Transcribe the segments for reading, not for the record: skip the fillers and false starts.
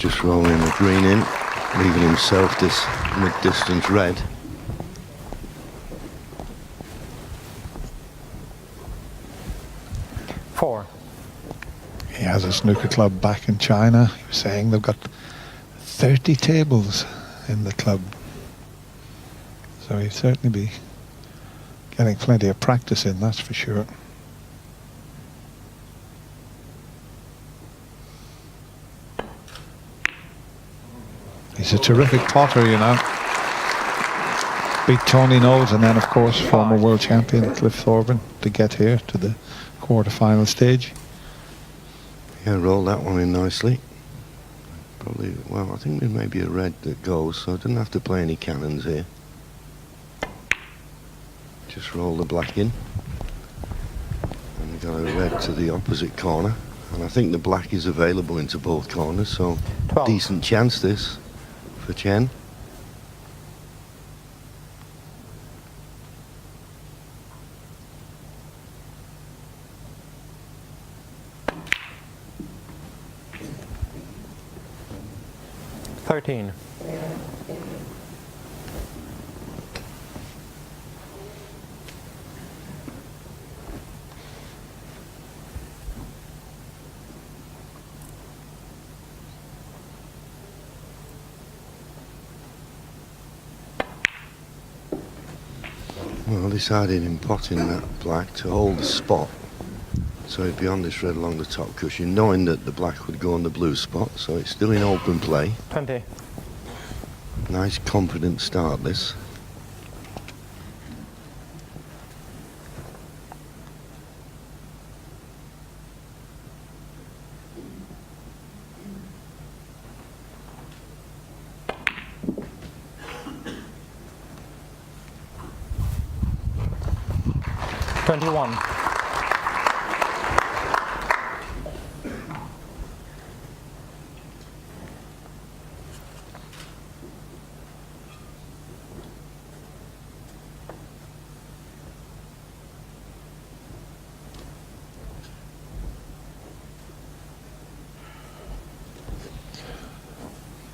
just rolling the green in, leaving himself this mid-distance red. Four. He has a snooker club back in China. He was saying they've got 30 tables in the club. So he'd certainly be getting plenty of practice in, that's for sure. He's a terrific potter, you know. Beat Tony Knowles and then, of course, former world champion Cliff Thorburn to get here to the quarter-final stage. Yeah, roll that one in nicely. Probably, well, I think there may be a red that goes, so I didn't have to play any cannons here. Just roll the black in. And we got a red to the opposite corner. And I think the black is available into both corners, so 12. Decent chance this for Chen. $13. Well, I decided in potting that black to hold the spot, so he'd be on this red along the top cushion, knowing that the black would go on the blue spot, so it's still in open play. 20. Nice confident start this. $21.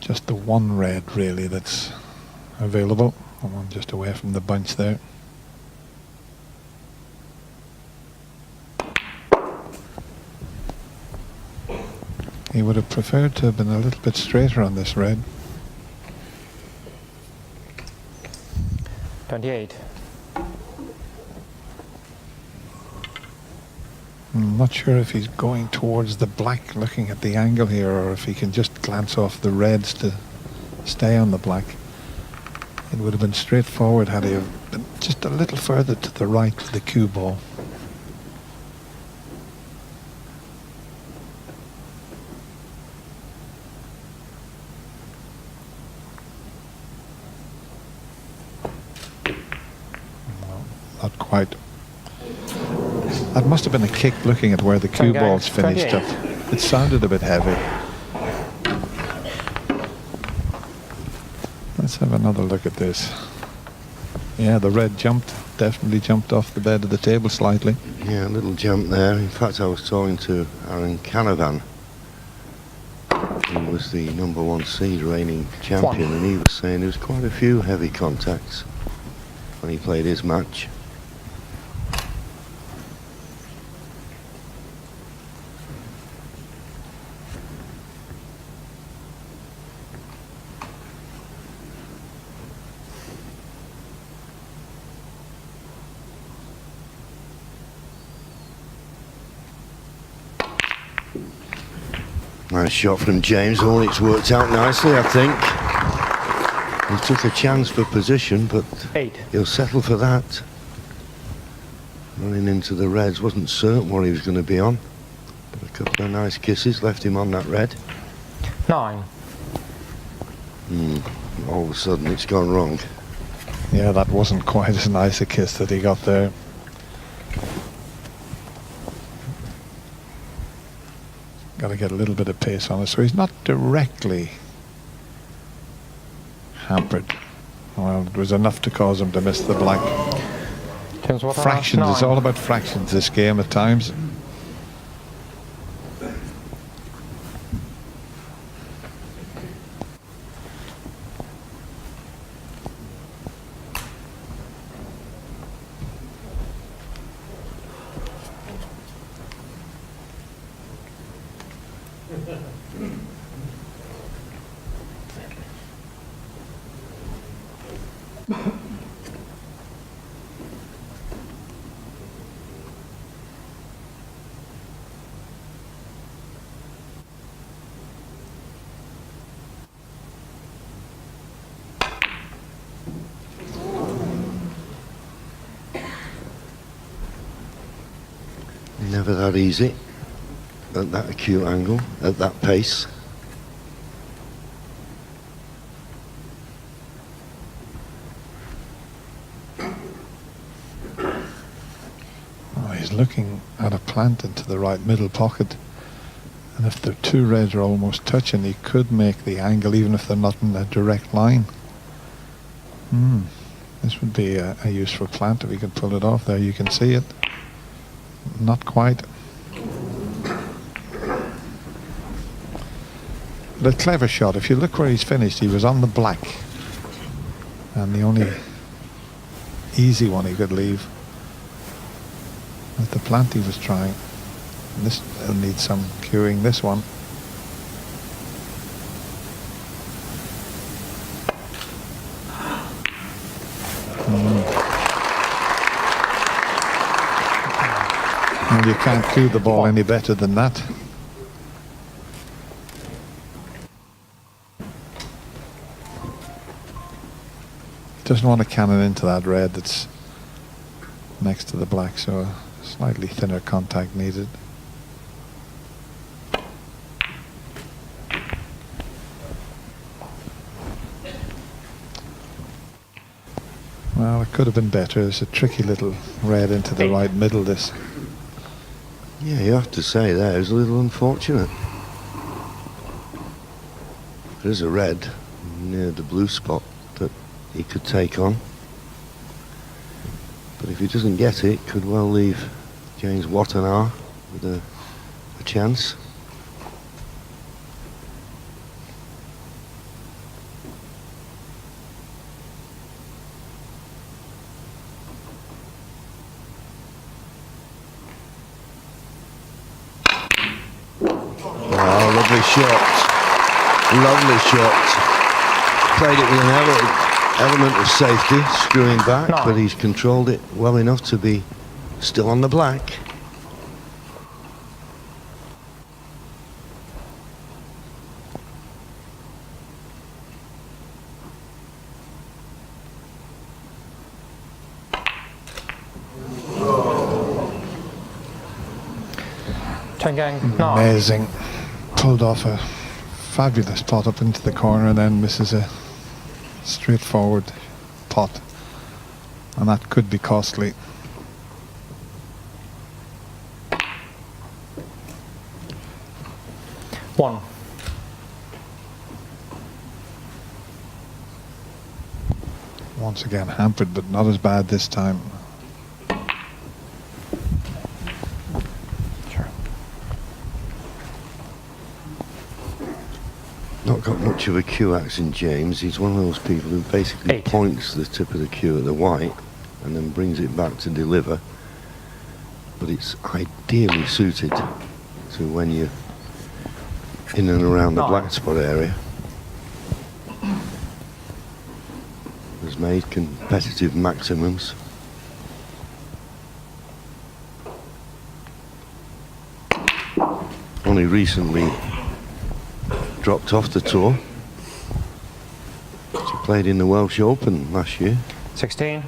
Just the one red, really, that's available. The one just away from the bunch there. He would have preferred to have been a little bit straighter on this red. 28. I'm not sure if he's going towards the black looking at the angle here, or if he can just glance off the reds to stay on the black. It would have been straightforward had he have been just a little further to the right with the cue ball. Well, not quite. That must have been a kick looking at where the cue ball's finished up. It sounded a bit heavy. Let's have another look at this. Yeah, the red jumped, definitely jumped off the bed of the table slightly. Yeah, a little jump there. In fact, I was talking to Aaron Canavan, who was the #1 seed reigning champion, and he was saying there was quite a few heavy contacts when he played his match. Nice shot from James. Oh, it's worked out nicely, I think. He took a chance for position, but 8. He'll settle for that. Running into the reds, wasn't certain what he was going to be on. But a couple of nice kisses left him on that red. 9. All of a sudden, it's gone wrong. Yeah, that wasn't quite as nice a kiss that he got there. Got to get a little bit of pace on it, so he's not directly hampered. Well, it was enough to cause him to miss the black. Fractions, it's all about fractions, this game at times. Never that easy at that acute angle, at that pace. Oh, he's looking at a plant into the right middle pocket, and if the two reds are almost touching, he could make the angle even if they're not in a direct line. This would be a useful plant if he could pull it off. There you can see it. Not quite. But a clever shot. If you look where he's finished, he was on the black, and the only easy one he could leave was the plant he was trying. And this will need some cueing, this one. And you can't cue the ball any better than that. Doesn't want to cannon into that red that's next to the black, so a slightly thinner contact needed. Well, it could have been better. It's a tricky little red into the right middle, this. Yeah, you have to say that. It was a little unfortunate. There's a red near the blue spot that he could take on. But if he doesn't get it, could well leave James Wattana with a chance. Oh, lovely shot. Lovely shot. Played it with an element of safety, screwing back, but he's controlled it well enough to be still on the black. Chen gang 9. Amazing. Pulled off a fabulous pot up into the corner and then misses a straightforward pot. And that could be costly. One. Once again hampered, but not as bad this time. Not got much of a cue accent, James. He's one of those people who basically 8. points the tip of the cue at the white and then brings it back to deliver. But it's ideally suited to when you're in and around the 9. black spot area. Has made competitive maximums. Only recently dropped off the tour. She played in the Welsh Open last year. 16.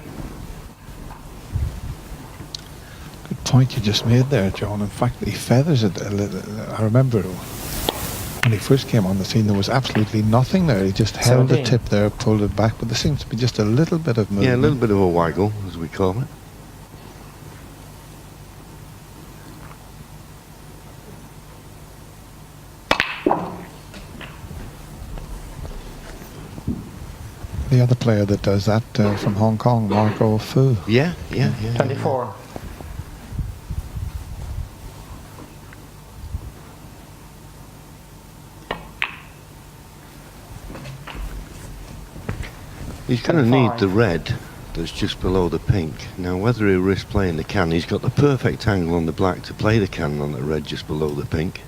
Good point you just made there, John. In fact, he feathers it a little. I remember when he first came on the scene, there was absolutely nothing there. He just held 17. the tip there, pulled it back, but there seems to be just a little bit of movement. Yeah, a little bit of a waggle, as we call it. The other player that does that from Hong Kong, Marco Fu. Yeah. 24. He's going to need 25. the red that's just below the pink. Now, whether he risks playing the can, he's got the perfect angle on the black to play the can on the red just below the pink.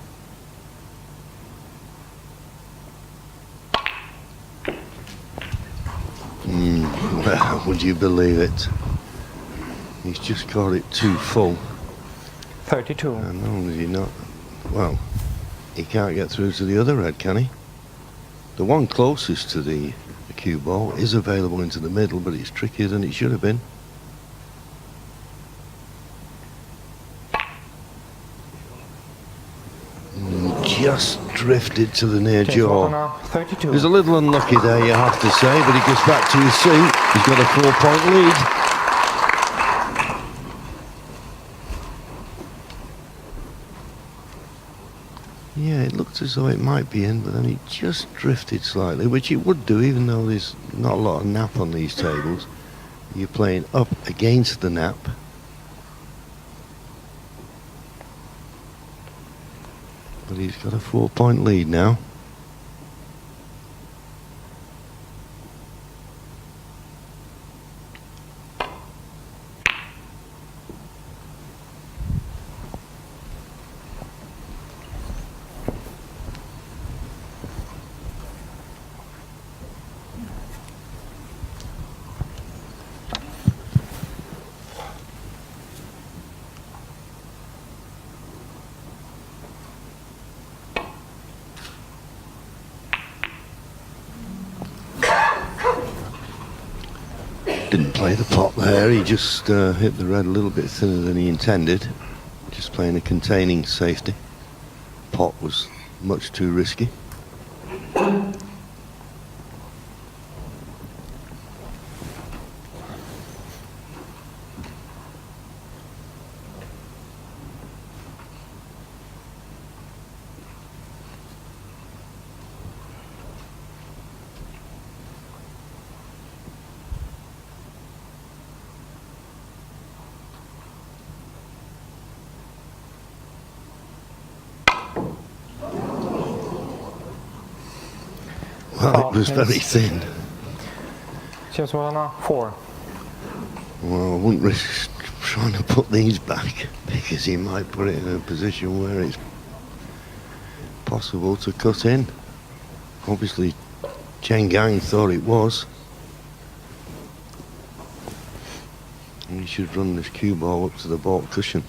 Would you believe it? He's just got it too full. 32. And not only is he not... Well, he can't get through to the other red, can he? The one closest to the cue ball is available into the middle, but it's trickier than it should have been. Just drifted to the near James jaw. Wattana, 32. He was a little unlucky there, you have to say, but he gets back to his seat. He's got a 4-point lead. Yeah, it looked as though it might be in, but then it just drifted slightly, which it would do, even though there's not a lot of nap on these tables. You're playing up against the nap. But he's got a 4-point lead now. Didn't play the pot there, he just hit the red a little bit thinner than he intended. Just playing a containing safety. Pot was much too risky. Well, it was very thin. James Wattana, 4. Well, I wouldn't risk trying to put these back because he might put it in a position where it's possible to cut in. Obviously, Chen thought it was. And he should run this cue ball up to the baulk cushion.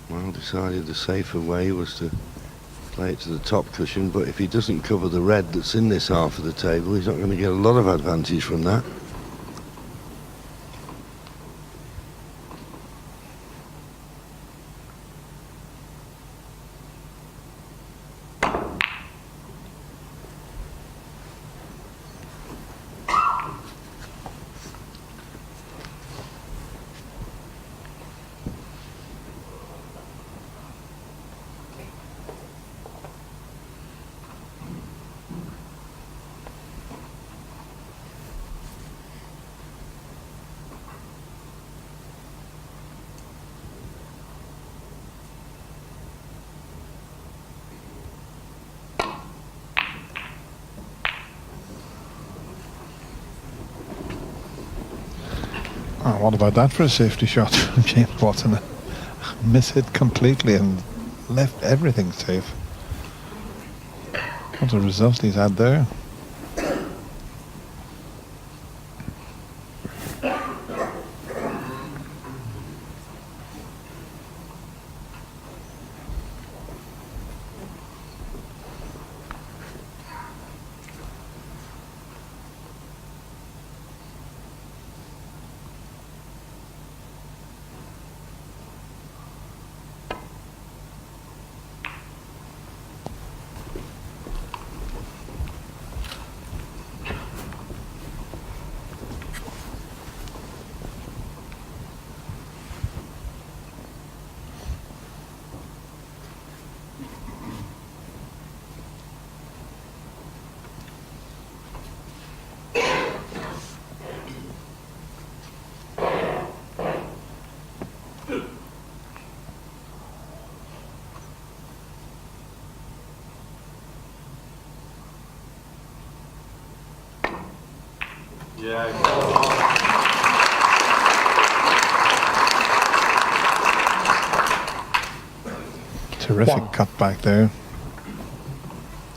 Well, decided the safer way was to play it to the top cushion, but if he doesn't cover the red that's in this half of the table, he's not going to get a lot of advantage from that. Oh, what about that for a safety shot from James Wattana? Miss it completely and left everything safe. What a result he's had there. Terrific cut back there.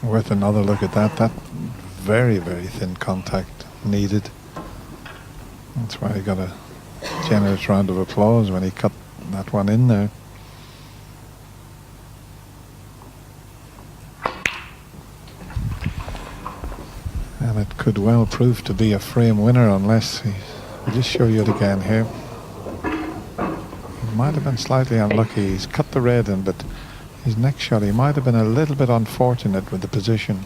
worth another look at that. That very, very thin contact needed. That's why he got a generous round of applause when he cut that one in there. And it could well prove to be a frame winner unless I'll just show you it again here. He might have been slightly unlucky. He's cut the red in, but his next shot, he might have been a little bit unfortunate with the position.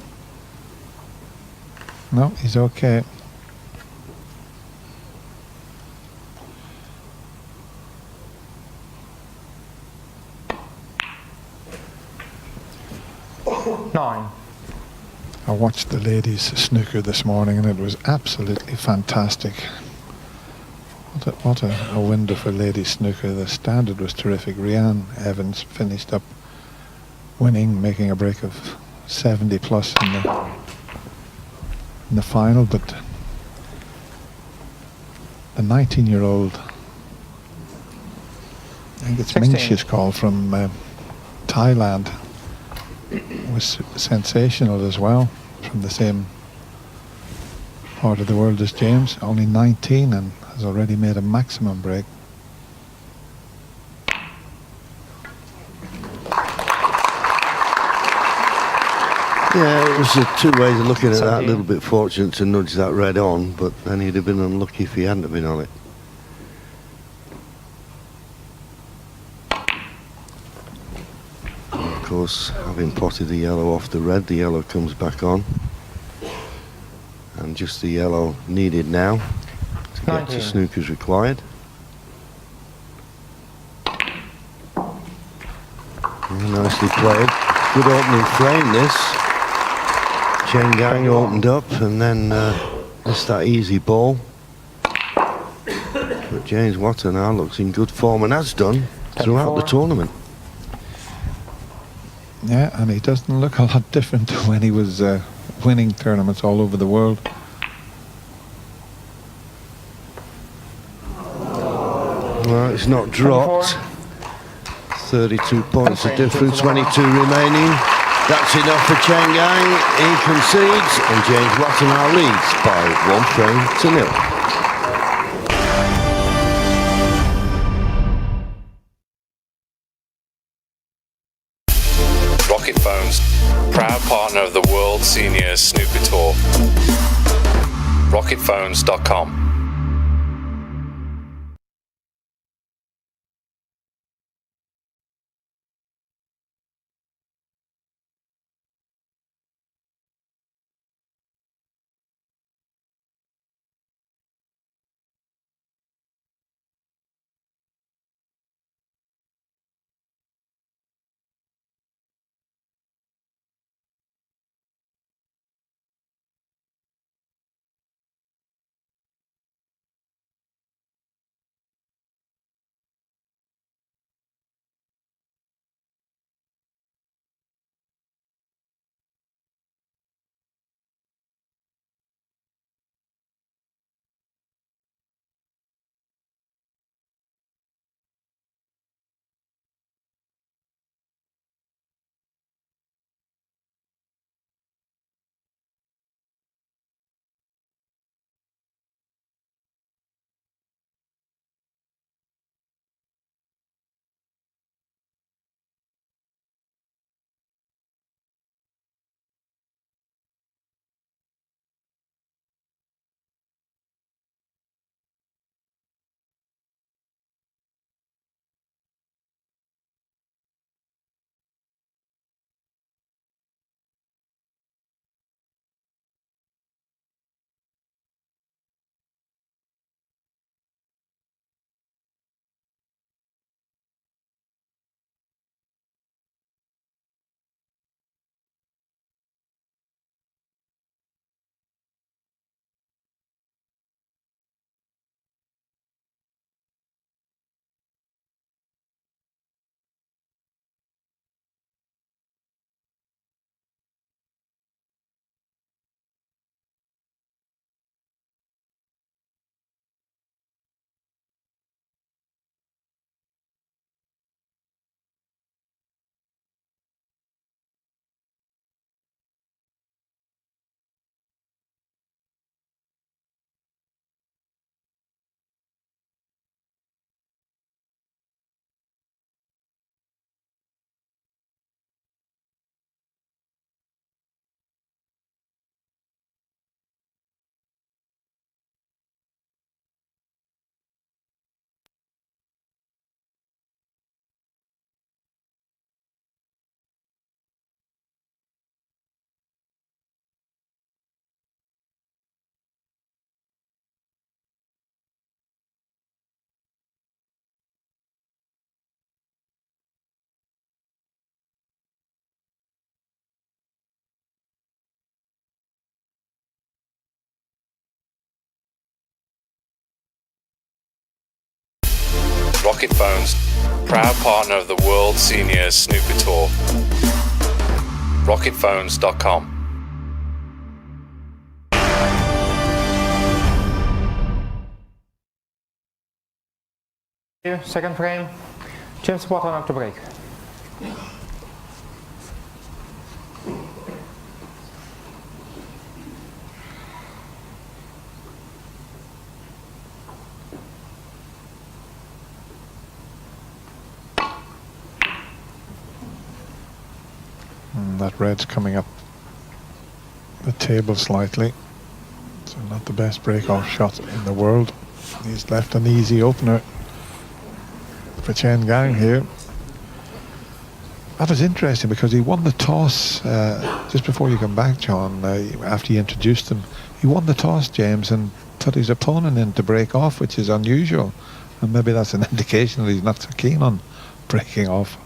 No, he's okay. Nine. I watched the ladies snooker this morning and it was absolutely fantastic. What a window for ladies snooker. The standard was terrific. Rhiannon Evans finished up winning, making a break of 70 plus in the final, but the 19-year-old, I think it's 16. Ming she's called, from Thailand, was sensational as well, from the same part of the world as James. Only 19 and has already made a maximum break. Yeah, it was two ways of looking at that. A 17. little bit fortunate to nudge that red on, but then he'd have been unlucky if he hadn't have been on it. And of course, having potted the yellow off the red, the yellow comes back on. And just the yellow needed now to get 19. to snookers required. Nicely played. Good opening frame, this. Chen Gang opened up and then missed that easy ball. But James Wattana looks in good form and has done throughout the 34. tournament. Yeah, and he doesn't look a lot different to when he was winning tournaments all over the world. Well, it's not dropped. 32 points of difference, 22 remaining. That's enough for Chen Gang. He concedes and James Wattana leads by 1 frame to 0. Rocket Phones, proud partner of the World Senior Snooker Tour. RocketPhones.com. Rocket Phones, proud partner of the World Senior Snooker Tour. RocketPhones.com. Second frame, James Wattana to break. That red's coming up the table slightly, so not the best break-off shot in the world. He's left an easy opener for Chen Gang here. That was interesting because he won the toss just before you come back, John, after you introduced him. He won the toss, James, and put his opponent in to break off, which is unusual, and maybe that's an indication that he's not so keen on breaking off.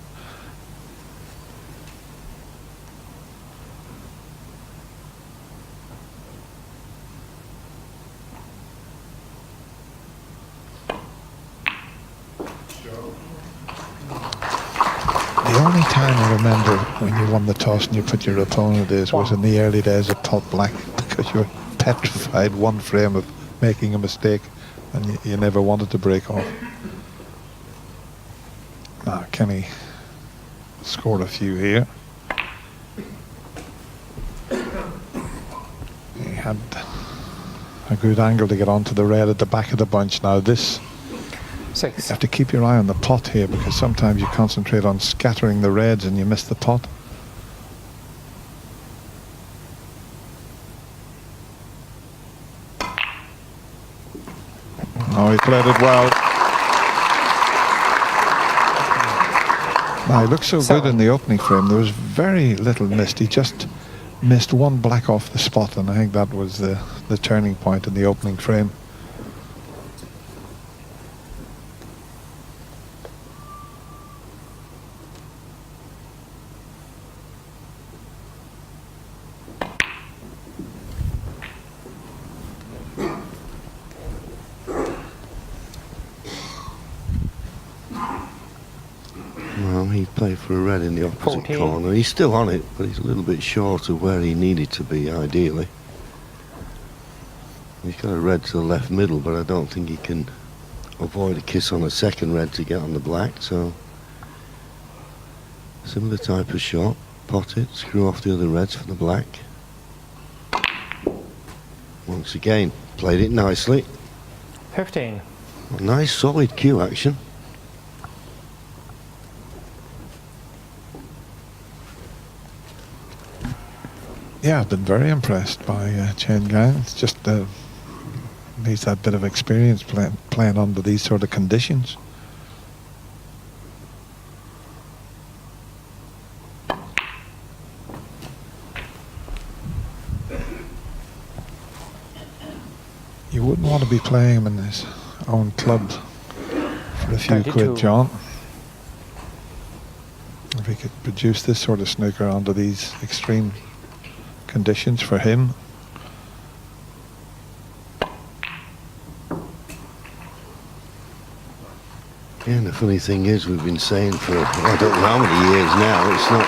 The only time I remember when you won the toss and you put your opponent is was in the early days of Top Black, because you were petrified one frame of making a mistake and you never wanted to break off. Now Kenny scored a few here. He had a good angle to get onto the red at the back of the bunch. Now this, 6. you have to keep your eye on the pot here, because sometimes you concentrate on scattering the reds and you miss the pot. Oh, he played it well. Now, he looked so good in the opening frame. There was very little missed. He just missed one black off the spot, and I think that was the turning point in the opening frame. Well, he played for a red in the opposite 14. corner. He's still on it, but he's a little bit short of where he needed to be, ideally. He's got a red to the left middle, but I don't think he can avoid a kiss on a second red to get on the black, so similar type of shot. Pot it, screw off the other reds for the black. Once again, played it nicely. 15. Nice solid cue action. Yeah, I've been very impressed by Chen Gang. It's just needs that bit of experience playing under these sort of conditions. You wouldn't want to be playing him in his own club for a few 32. quid, John. If he could produce this sort of snooker under these extreme conditions for him. Yeah, and the funny thing is, we've been saying for I don't know how many years now, it's not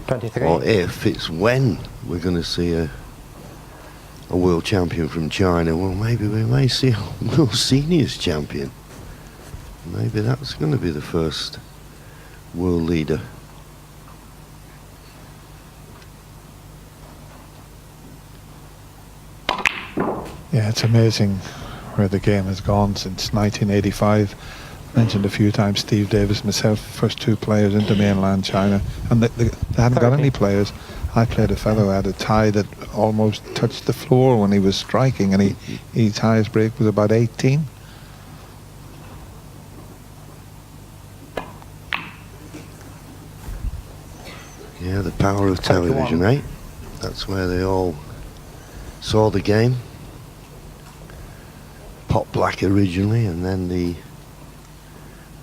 when 23. or if, it's when we're going to see a world champion from China. Well, maybe we may see a world seniors champion. Maybe that's going to be the first world leader. Yeah, it's amazing where the game has gone since 1985. Mentioned a few times Steve Davis, myself, first two players into mainland China, and they hadn't got any players. I played a fellow who had a tie that almost touched the floor when he was striking, and his highest break was about 18. Yeah, the power of television, eh? That's where they all saw the game. Pot Black originally, and then the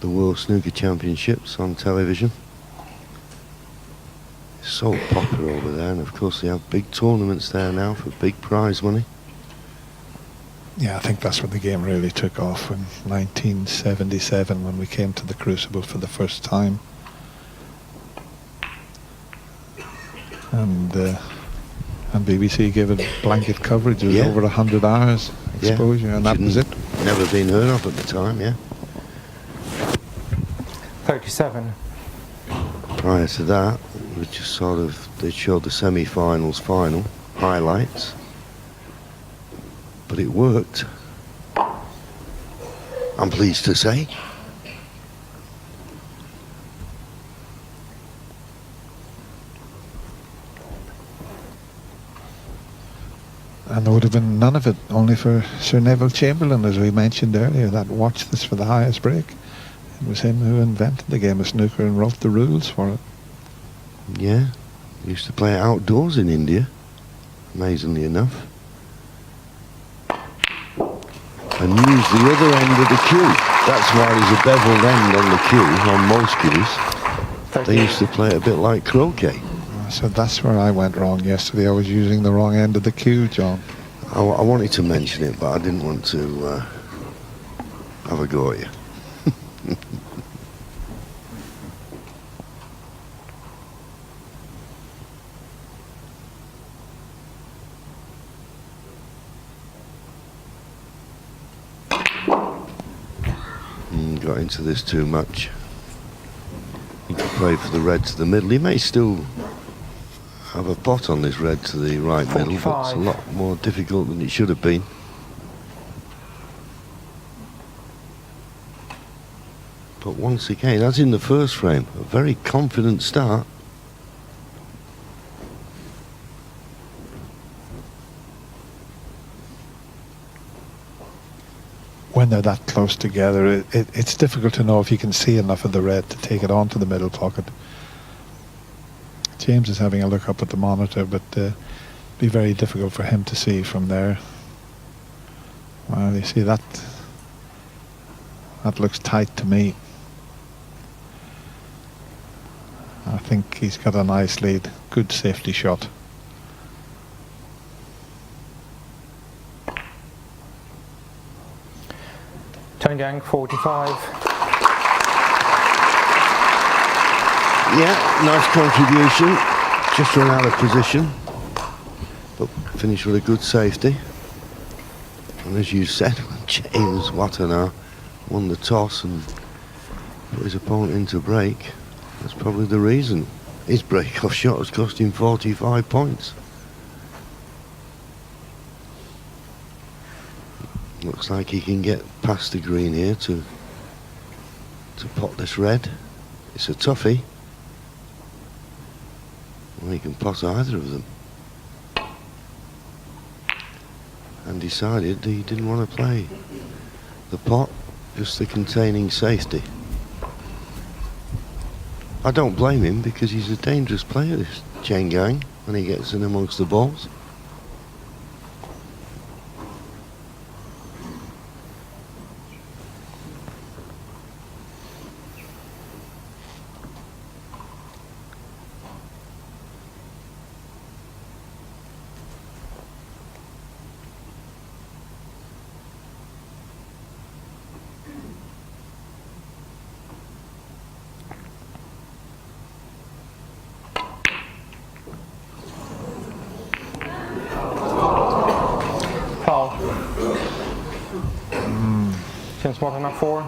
World Snooker Championships on television. It's so popular over there, and of course they have big tournaments there now for big prize money. Yeah, I think that's when the game really took off, in 1977, when we came to the Crucible for the first time. And BBC gave it blanket coverage. It was over 100 hours exposure, and that was it. Never been heard of at the time, yeah. 37. Prior to that, we just sort of, they showed the semi-finals final highlights. But it worked, I'm pleased to say. And there would have been none of it only for Sir Neville Chamberlain, as we mentioned earlier, that watched this for the highest break. It was him who invented the game of snooker and wrote the rules for it. Yeah, he used to play it outdoors in India, amazingly enough. And use the other end of the cue. That's why there's a beveled end on the cue, on most cues. They used to play it a bit like croquet. So that's where I went wrong yesterday. I was using the wrong end of the cue, John. I wanted to mention it, but I didn't want to have a go at you. Got into this too much. He could play for the red to the middle. He may still have a pot on this red to the right 45. middle, but it's a lot more difficult than it should have been. But once again, as in the first frame, a very confident start. When they're that close together, it's difficult to know if you can see enough of the red to take it onto the middle pocket. James is having a look up at the monitor, but it'd be very difficult for him to see from there. Well, you see, that looks tight to me. I think he's got a nice lead. Good safety shot. Chen Gang, 45. Yeah, nice contribution. Just run out of position, but finished with a good safety. And as you said, James Wattana won the toss and put his opponent into break. That's probably the reason. His break-off shot has cost him 45 points. Looks like he can get past the green here to pot this red. It's a toughie. Well, he can pot either of them. And decided he didn't want to play the pot, just the containing safety. I don't blame him, because he's a dangerous player, this Chen Gang, when he gets in amongst the balls. Foul. James Wattana, 4.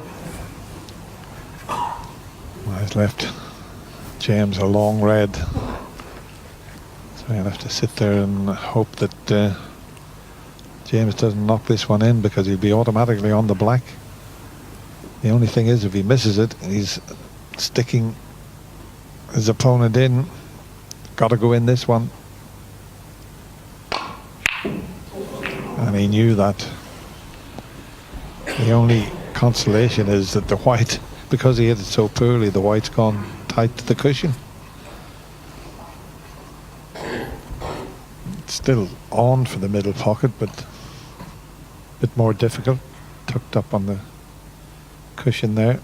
Well, he's left James a long red. So he'll have to sit there and hope that James doesn't knock this one in, because he'll be automatically on the black. The only thing is, if he misses it, he's sticking his opponent in. Got to go in this one. And he knew that. The only consolation is that the white, because he hit it so poorly, the white's gone tight to the cushion. It's still on for the middle pocket, but a bit more difficult. Tucked up on the cushion there.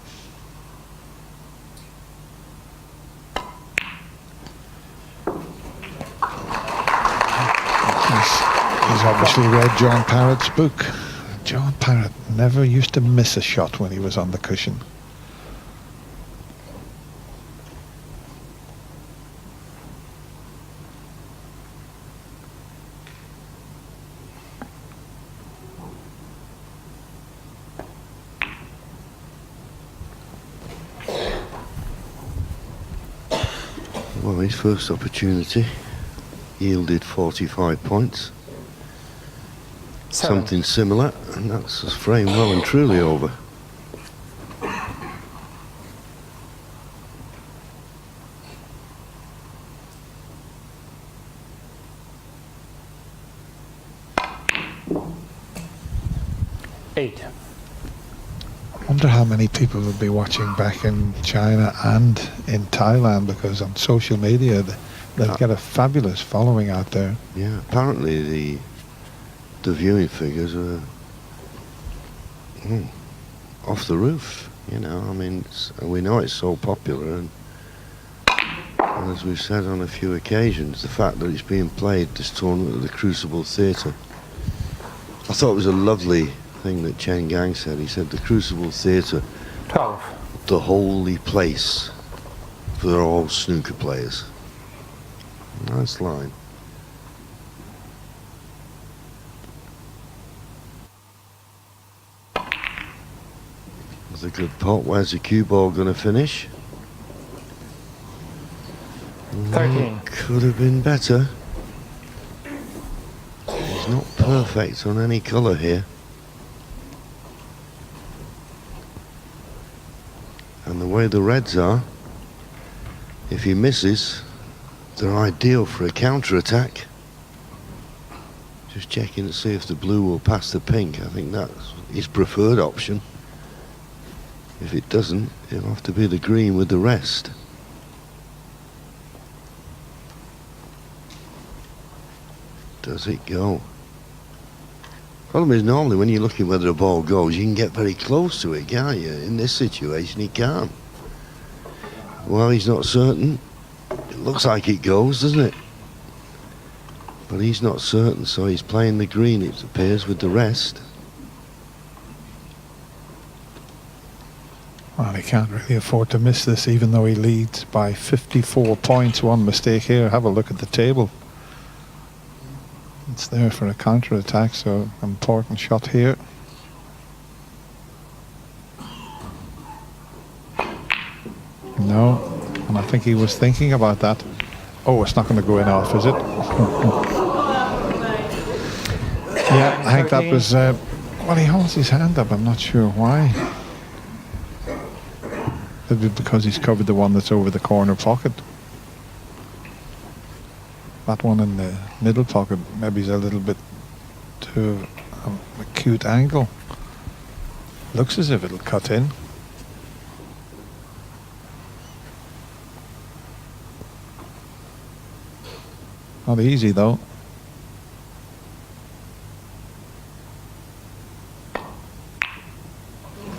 He's obviously read John Parrott's book, Parrott never used to miss a shot when he was on the cushion. Well, his first opportunity yielded 45 points. 7. Something similar, and that's a frame well and truly over. I wonder how many people will be watching back in China and in Thailand, because on social media they'll get a fabulous following out there. Yeah, apparently the viewing figures are off the roof, you know. I mean, we know it's so popular, and as we've said on a few occasions, the fact that it's being played, this tournament, at the Crucible Theatre. I thought it was a lovely thing that Chen Gang said. He said the Crucible Theatre, 12. the holy place for all snooker players. Nice line. That's a good pot. Where's the cue ball going to finish? 13. Could have been better. He's not perfect on any colour here. And the way the reds are, if he misses, they're ideal for a counter-attack. Just checking to see if the blue will pass the pink. I think that's his preferred option. If it doesn't, it'll have to be the green with the rest. Does it go? Problem is, normally when you're looking whether a ball goes, you can get very close to it, can't you? In this situation, he can't. Well, he's not certain. It looks like it goes, doesn't it? But he's not certain, so he's playing the green, it appears, with the rest. Well, he can't really afford to miss this, even though he leads by 54 points. One mistake here. Have a look at the table. It's there for a counter-attack, so important shot here. No, and I think he was thinking about that. Oh, it's not going to go in off, is it? Yeah, I think that was... well, he holds his hand up. I'm not sure why. Could be because he's covered the one that's over the corner pocket. That one in the middle pocket maybe is a little bit too acute angle. Looks as if it'll cut in. Not easy though.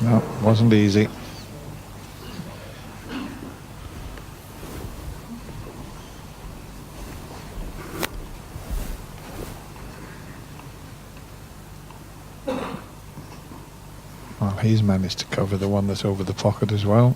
No, wasn't easy. Well, he's managed to cover the one that's over the pocket as well.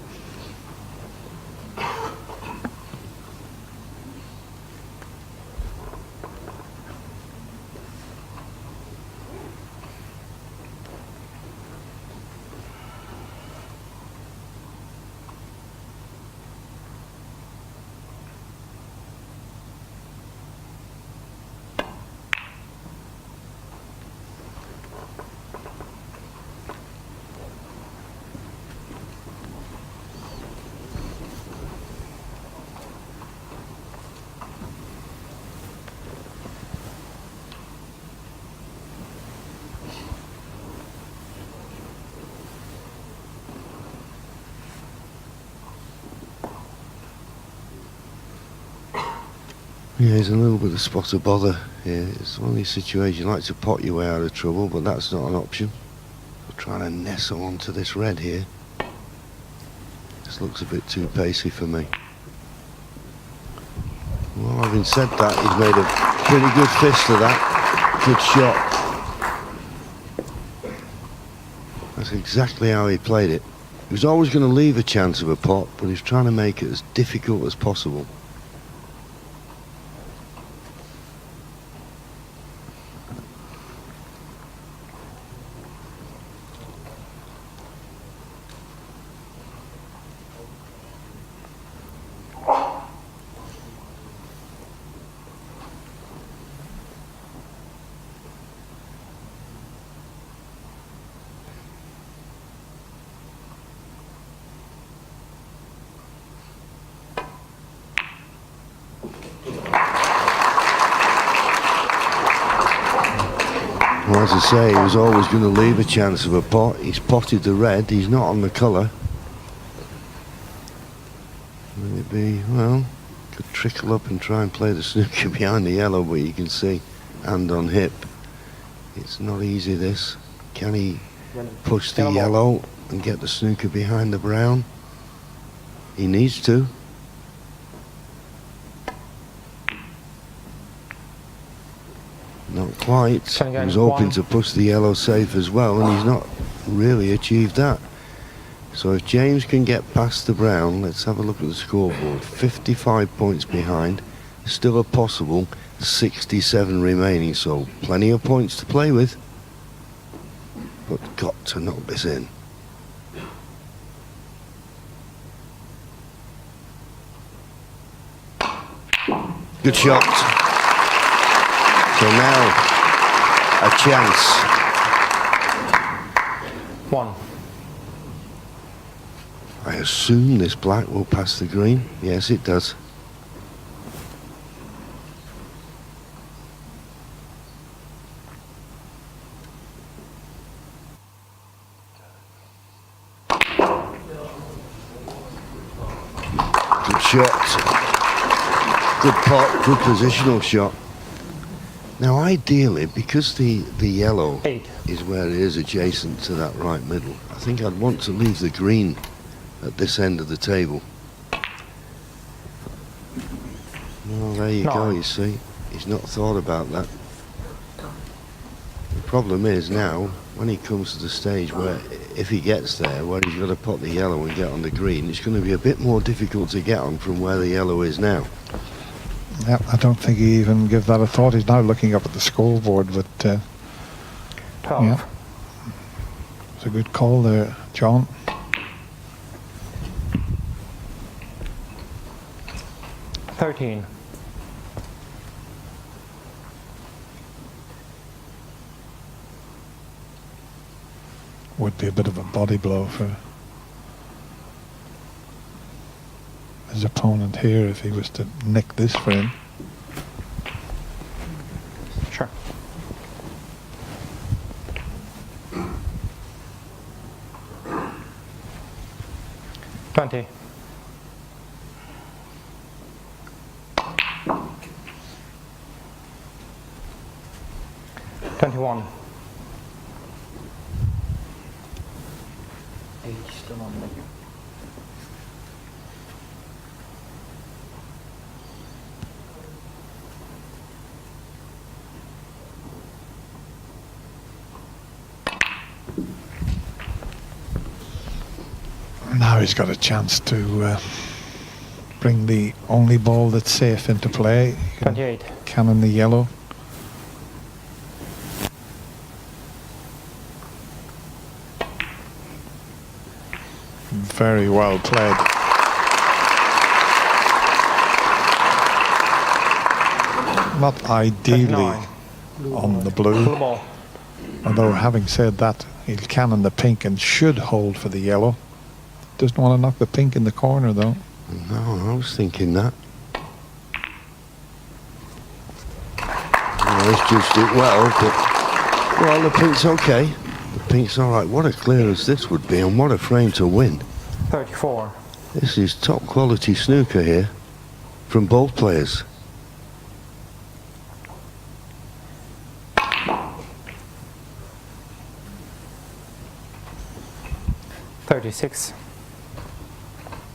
Yeah, there's a little bit of spot of bother here. It's one of these situations you like to pot your way out of trouble, but that's not an option. I'm trying to nestle onto this red here. This looks a bit too pacey for me. Well, having said that, he's made a pretty good fist of that. Good shot. That's exactly how he played it. He was always going to leave a chance of a pot, but he's trying to make it as difficult as possible. Well, as I say, he was always going to leave a chance of a pot. He's potted the red. He's not on the colour. Will it be, well, could trickle up and try and play the snooker behind the yellow, but you can see hand on hip. It's not easy, this. Can he push the yellow and get the snooker behind the brown? He needs to. Not quite. He was hoping to push the yellow safe as well, and he's not really achieved that. So if James can get past the brown, let's have a look at the scoreboard. 55 points behind, still a possible 67 remaining, so plenty of points to play with. But got to knock this in. Good shot. So now, a chance. 1. I assume this black will pass the green. Yes, it does. Good shot. Good pot, good positional shot. Now, ideally, because the yellow 8. is where it is adjacent to that right middle, I think I'd want to leave the green at this end of the table. Well, there you go, you see. He's not thought about that. The problem is now, when he comes to the stage where, if he gets there, where he's got to pot the yellow and get on the green, it's going to be a bit more difficult to get on from where the yellow is now. Yeah, I don't think he even gives that a thought. He's now looking up at the scoreboard, but 12. yeah, it's a good call there, John. $13. Would be a bit of a body blow for his opponent here if he was to nick this for him. Sure. $20. $21. Still on me. Now he's got a chance to bring the only ball that's safe into play. 28. Cannon the yellow. Very well played. Not ideally 29. on the blue. Blue ball. Although having said that, he'll cannon the pink and should hold for the yellow. Doesn't want to knock the pink in the corner though. No, I was thinking that. Well, he's juiced it well, but well, the pink's okay. The pink's all right. What a clearance this would be, and what a frame to win. 34. This is top quality snooker here from both players. $36.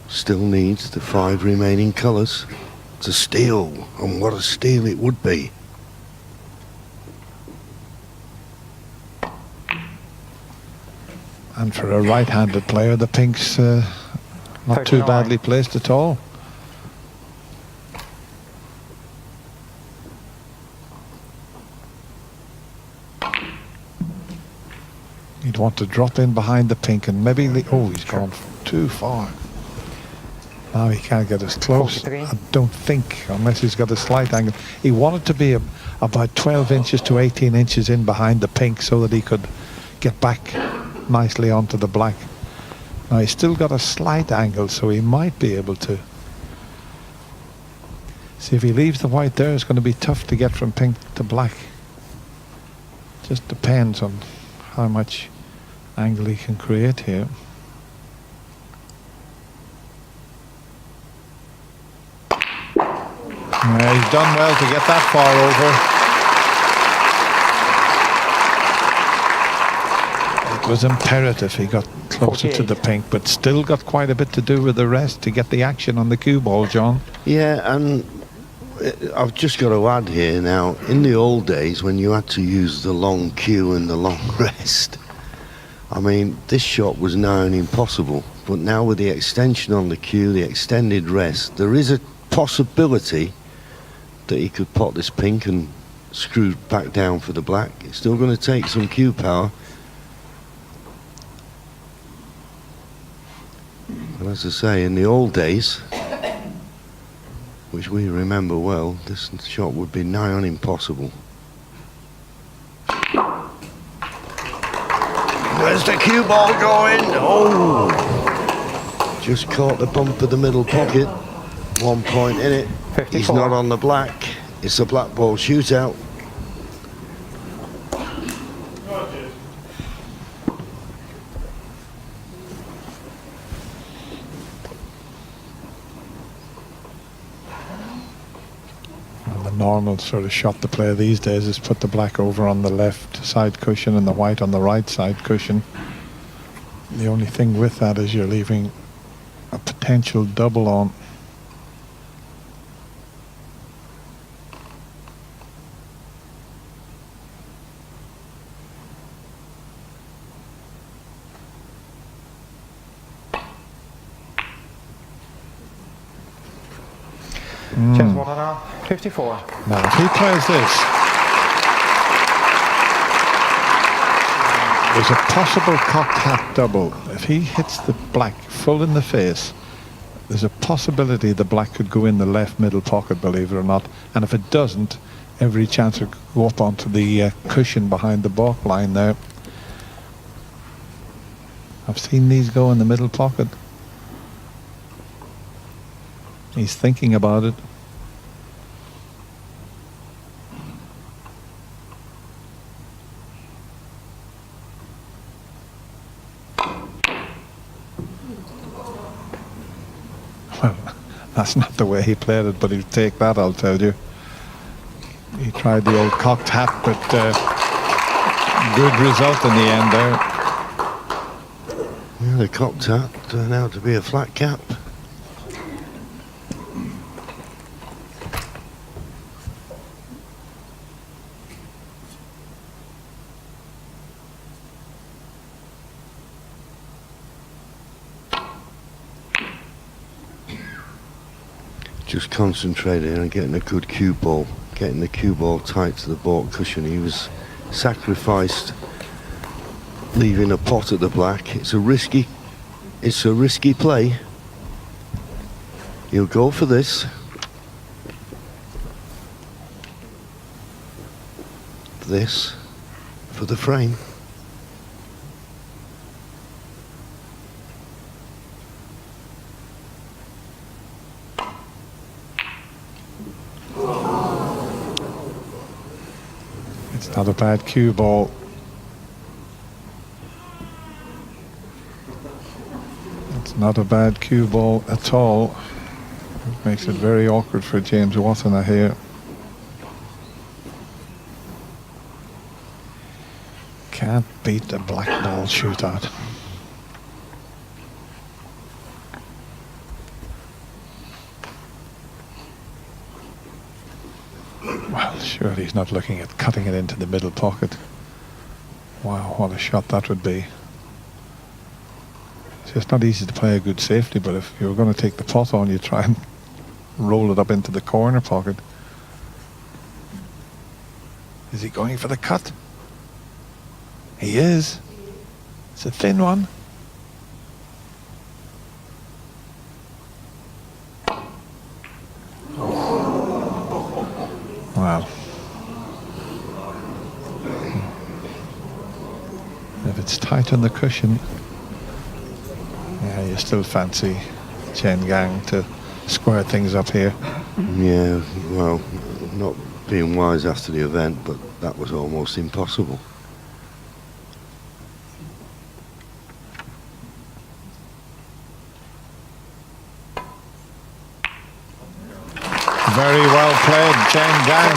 Still needs the 5 remaining colours to steal, and what a steal it would be. And for a right-handed player, the pink's not too 39. badly placed at all. He'd want to drop in behind the pink and maybe he's gone too far. Now he can't get as close. 43. I don't think, unless he's got a slight angle. He wanted to be about 12 inches to 18 inches in behind the pink so that he could get back nicely onto the black. Now he's still got a slight angle, so he might be able to. See, if he leaves the white there, it's going to be tough to get from pink to black. Just depends on how much angle he can create here. Yeah, he's done well to get that far over. It was imperative he got closer 48. to the pink, but still got quite a bit to do with the rest to get the action on the cue ball, John. Yeah, and I've just got to add here now, in the old days when you had to use the long cue and the long rest, I mean, this shot was now impossible. But now with the extension on the cue, the extended rest, there is a possibility that he could pot this pink and screw back down for the black. It's still going to take some cue power. But as I say, in the old days, which we remember well, this shot would be nigh on impossible. Where's the cue ball going? Oh! Just caught the bump of the middle pocket. 1 point in it. 54. He's not on the black. It's a black ball shootout. And the normal sort of shot to play these days is put the black over on the left side cushion and the white on the right side cushion. The only thing with that is you're leaving a potential double on. Chen's Wattana, 54. Now, if he plays this, there's a possible cocked hat double. If he hits the black full in the face, there's a possibility the black could go in the left middle pocket, believe it or not. And if it doesn't, every chance it could go up onto the cushion behind the balk line there. I've seen these go in the middle pocket. He's thinking about it. Well, that's not the way he played it, but he'd take that, I'll tell you. He tried the old cocked hat, but good result in the end there. Yeah, the cocked hat turned out to be a flat cap. Just concentrating on getting a good cue ball, getting the cue ball tight to the balk cushion. He was sacrificed leaving a pot at the black. It's a risky play. He'll go for this. This for the frame. It's not a bad cue ball. It's not a bad cue ball at all. It makes it very awkward for James Wattana here. Can't beat the black ball shootout. Well, surely he's not looking at cutting it into the middle pocket. Wow, what a shot that would be. It's not easy to play a good safety, but if you're going to take the pot on, you try and roll it up into the corner pocket. Is he going for the cut? He is. It's a thin one. Wow. If it's tight on the cushion, yeah, you still fancy Chen Gang to square things up here. Yeah, well, not being wise after the event, but that was almost impossible. Very well played, Chen Gang.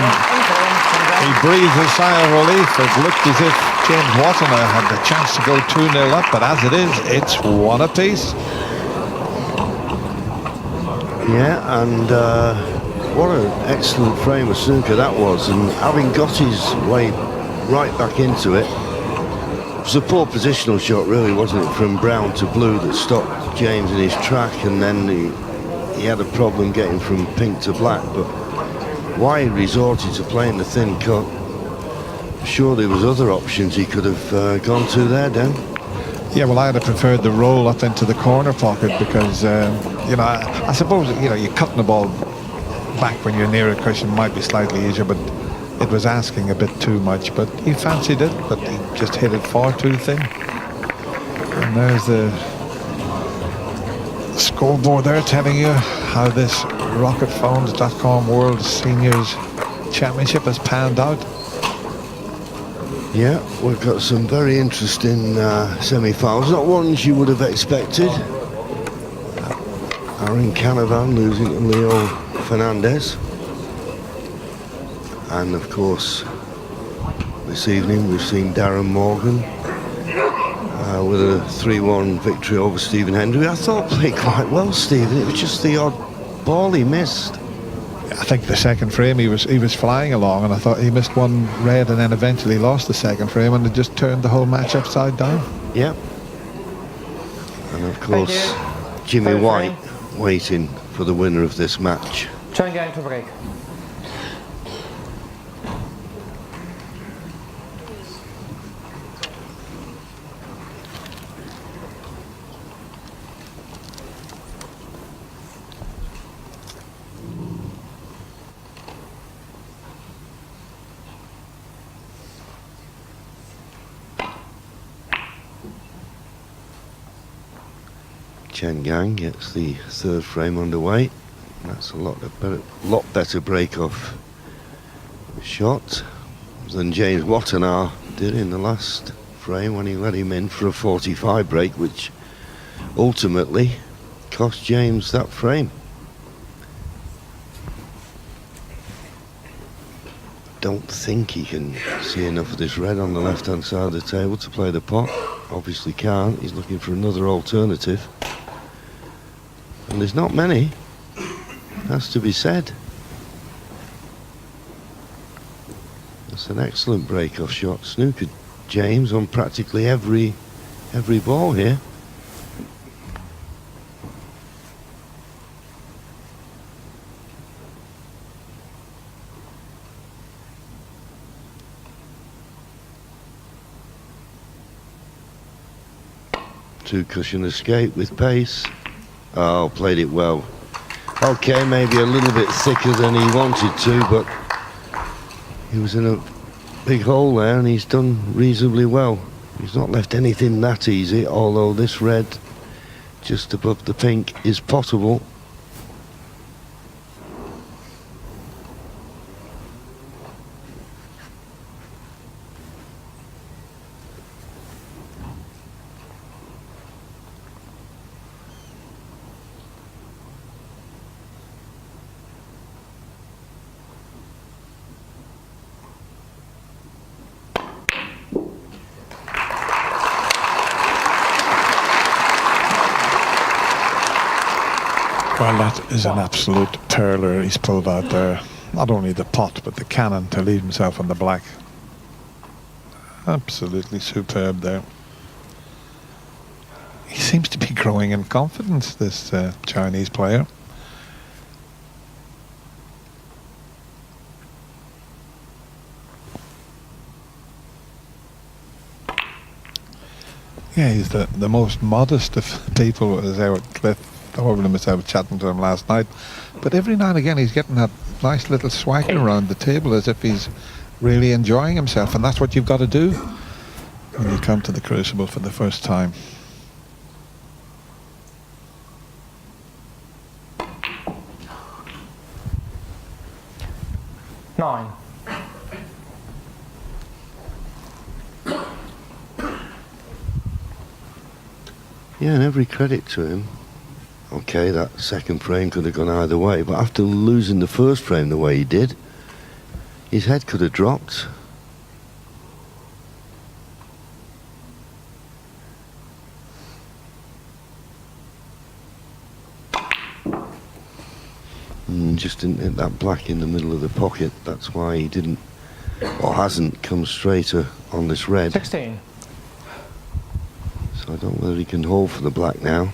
He breathed a sigh of relief. It looked as if James Wattana had the chance to go 2-0 up, but as it is, it's 1 apiece. Yeah, and what an excellent frame of snooker that was, and having got his way right back into it. It was a poor positional shot, really, wasn't it, from brown to blue that stopped James in his track, and then he had a problem getting from pink to black, but why he resorted to playing the thin cut, sure there was other options he could have gone to there, Dan. Yeah, well, I'd have preferred the roll up into the corner pocket because, you know, I suppose, you know, you're cutting the ball back when you're near a cushion might be slightly easier, but it was asking a bit too much. But he fancied it, but he just hit it far too thin. And there's the scoreboard there telling you how this RocketPhones.com World Seniors Championship has panned out. Yeah, we've got some very interesting semi-finals, not ones you would have expected. Aaron Canavan losing to Leo Fernandez. And of course, this evening we've seen Darren Morgan with a 3-1 victory over Stephen Hendry. I thought played quite well, Stephen. It was just the odd ball he missed. I think the second frame he was flying along, and I thought he missed one red and then eventually lost the second frame, and it just turned the whole match upside down. Yep. And of course, Jimmy White waiting for the winner of this match. Chen Gang to break. Chen Gang gets the third frame underway. That's a lot better break-off shot than James Wattana did in the last frame when he let him in for a 45 break, which ultimately cost James that frame. Don't think he can see enough of this red on the left-hand side of the table to play the pot. Obviously can't. He's looking for another alternative. And there's not many, has to be said. That's an excellent break-off shot. Snookered James on practically every ball here. Two cushion escape with pace. Oh, played it well. Okay, maybe a little bit thicker than he wanted to, but he was in a big hole there and he's done reasonably well. He's not left anything that easy, although this red just above the pink is potable. Well, that is an absolute perler he's pulled out there. Not only the pot, but the cannon to leave himself on the black. Absolutely superb there. He seems to be growing in confidence, this Chinese player. Yeah, he's the most modest of people, as Cliff Thorburn was out chatting to him last night. But every now and again he's getting that nice little swagger around the table as if he's really enjoying himself, and that's what you've got to do when you come to the Crucible for the first time. Nine. Yeah, and every credit to him. Okay, that second frame could have gone either way, but after losing the first frame the way he did, his head could have dropped. And just didn't hit that black in the middle of the pocket. That's why he didn't, or hasn't, come straighter on this red. 16. So I don't know whether he can hold for the black now.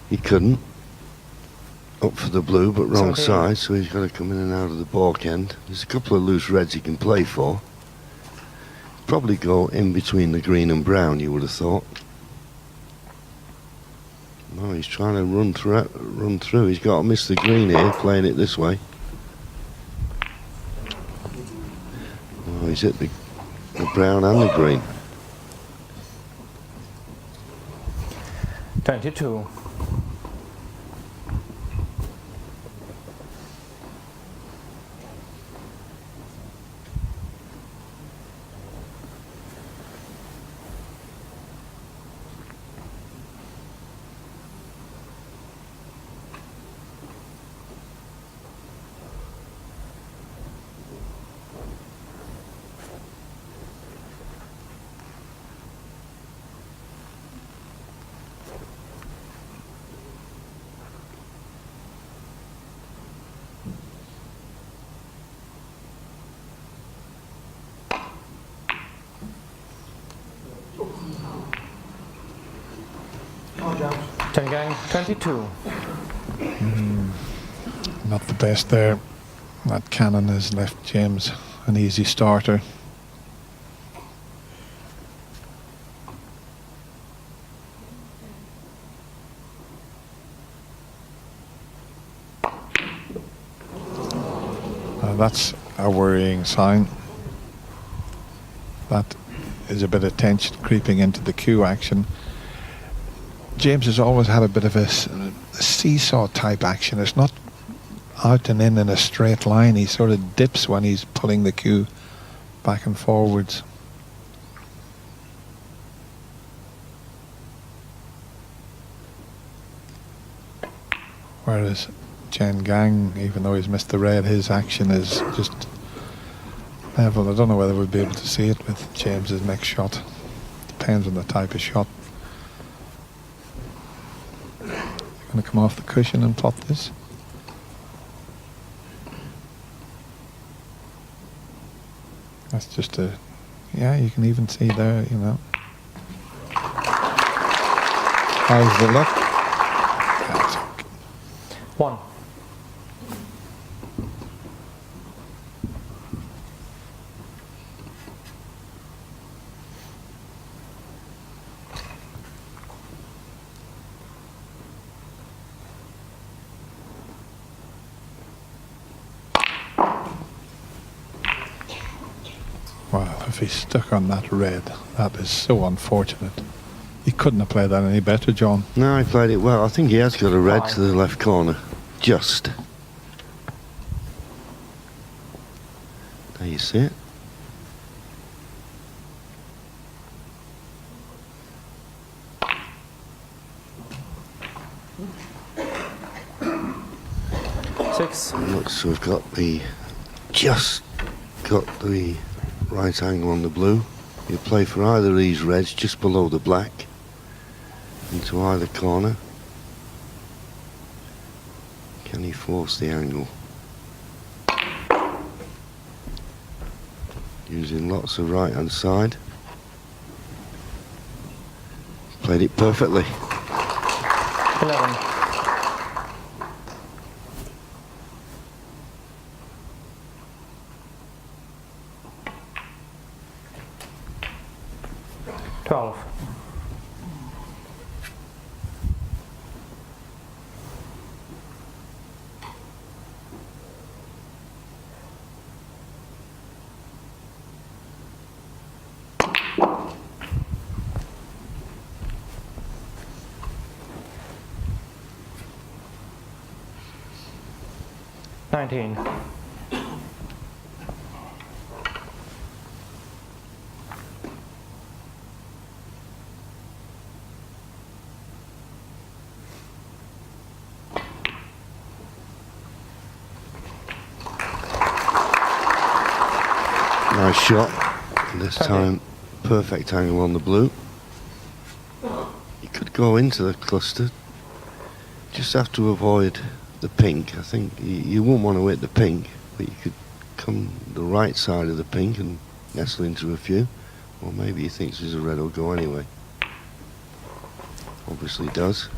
He couldn't. Up for the blue, but wrong side, so he's got to come in and out of the balk end. There's a couple of loose reds he can play for. Probably go in between the green and brown, you would have thought. No, he's trying to run through. He's got to miss the green here, playing it this way. Oh, he's hit the brown and the green. 22. Ten gang, 22. Not the best there. That cannon has left James an easy starter. That's a worrying sign. That is a bit of tension creeping into the cue action. James has always had a bit of a seesaw type action. It's not out and in a straight line. He sort of dips when he's pulling the cue back and forwards. Whereas Chen Gang, even though he's missed the red, his action is just level. I don't know whether we'll be able to see it with James's next shot. Depends on the type of shot. Going to come off the cushion and plot this. That's just a, yeah, you can even see there, you know. How's the luck? That's okay. 1. Wow, if he's stuck on that red, that is so unfortunate. He couldn't have played that any better, John. No, he played it well. I think he has got a red to the left corner. Just. There you see it. Six. Look, so we've got the, just got the right angle on the blue. You play for either of these reds just below the black into either corner. Can he force the angle? Using lots of right hand side. Played it perfectly. 11. Twelve. Nineteen. Nice shot. This time, perfect angle on the blue. You could go into the cluster. Just have to avoid the pink. I think you wouldn't want to hit the pink, but you could come the right side of the pink and nestle into a few. Or maybe he thinks there's a red will go anyway. Obviously does.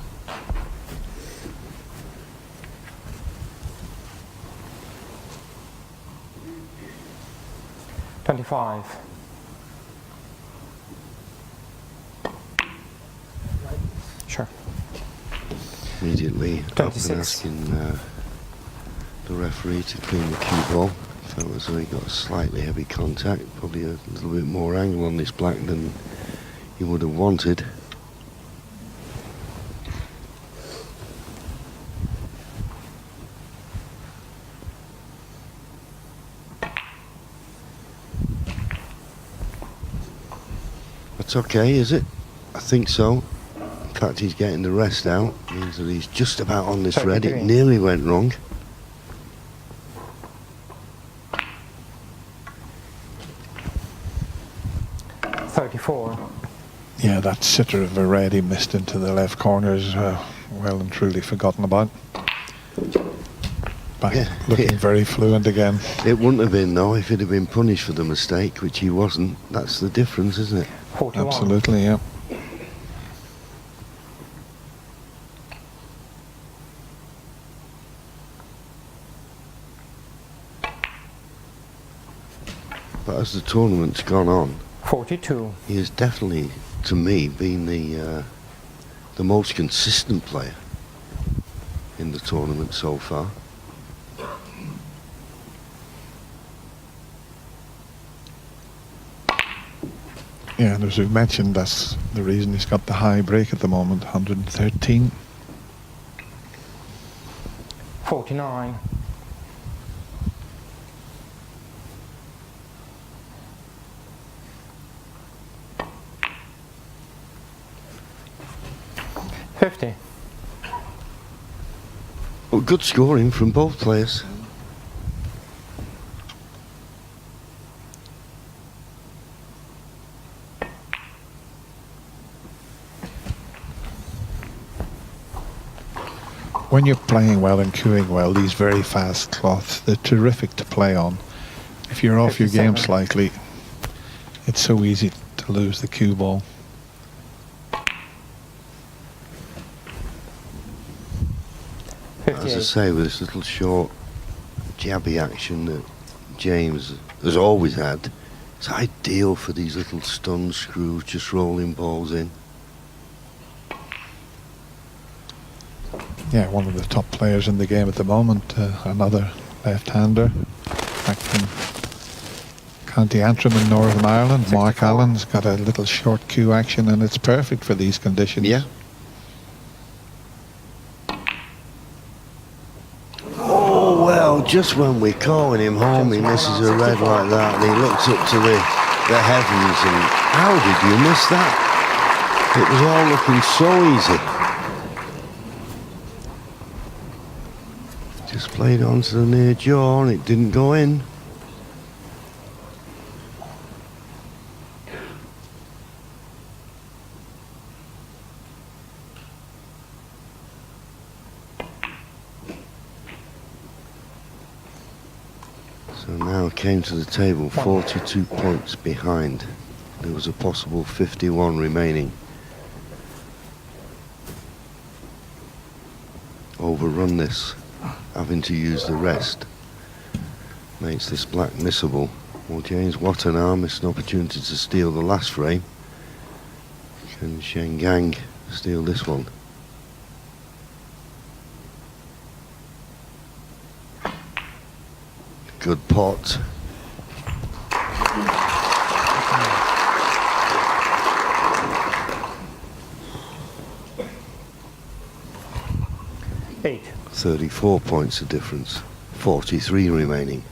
25. Sure. Immediately up and 26. asking the referee to clean the cue ball. Felt as though he got a slightly heavy contact, probably a little bit more angle on this black than he would have wanted. That's okay, is it? I think so. In fact, he's getting the rest out. Means that he's just about on this red. It 33. nearly went wrong. Yeah, that sitter of a red he missed into the left corner is well and truly forgotten about. Back looking very fluent again. It wouldn't have been, though, if he'd have been punished for the mistake, which he wasn't. That's the difference, isn't it? 41. Absolutely, yeah. But as the tournament's gone on, 42. he has definitely, to me, been the most consistent player in the tournament so far. Yeah, and as we mentioned, that's the reason he's got the high break at the moment, 113. 49. $50. Well, good scoring from both players. When you're playing well and cueing well, these very fast cloths, they're terrific to play on. If you're off your game 57. slightly, it's so easy to lose the cue ball. As I 58. say, with this little short jabby action that James has always had, it's ideal for these little stun screws, just rolling balls in. Yeah, one of the top players in the game at the moment, another left-hander back from County Antrim in Northern Ireland. 64. Mark Allen's got a little short cue action and it's perfect for these conditions. Yeah. Oh, well, just when we're calling him home, he misses a red like that, and he looks up to the heavens, and how did you miss that? It was all looking so easy. Just played onto the near jaw, and it didn't go in. So now came to the table 42 points behind. There was a possible 51 remaining. Overrun this, having to use the rest. Makes this black missable. Well, James Wattana missed an opportunity to steal the last frame. Can Shengang steal this one? Good pot. Eight. 34 points of difference. 43 remaining.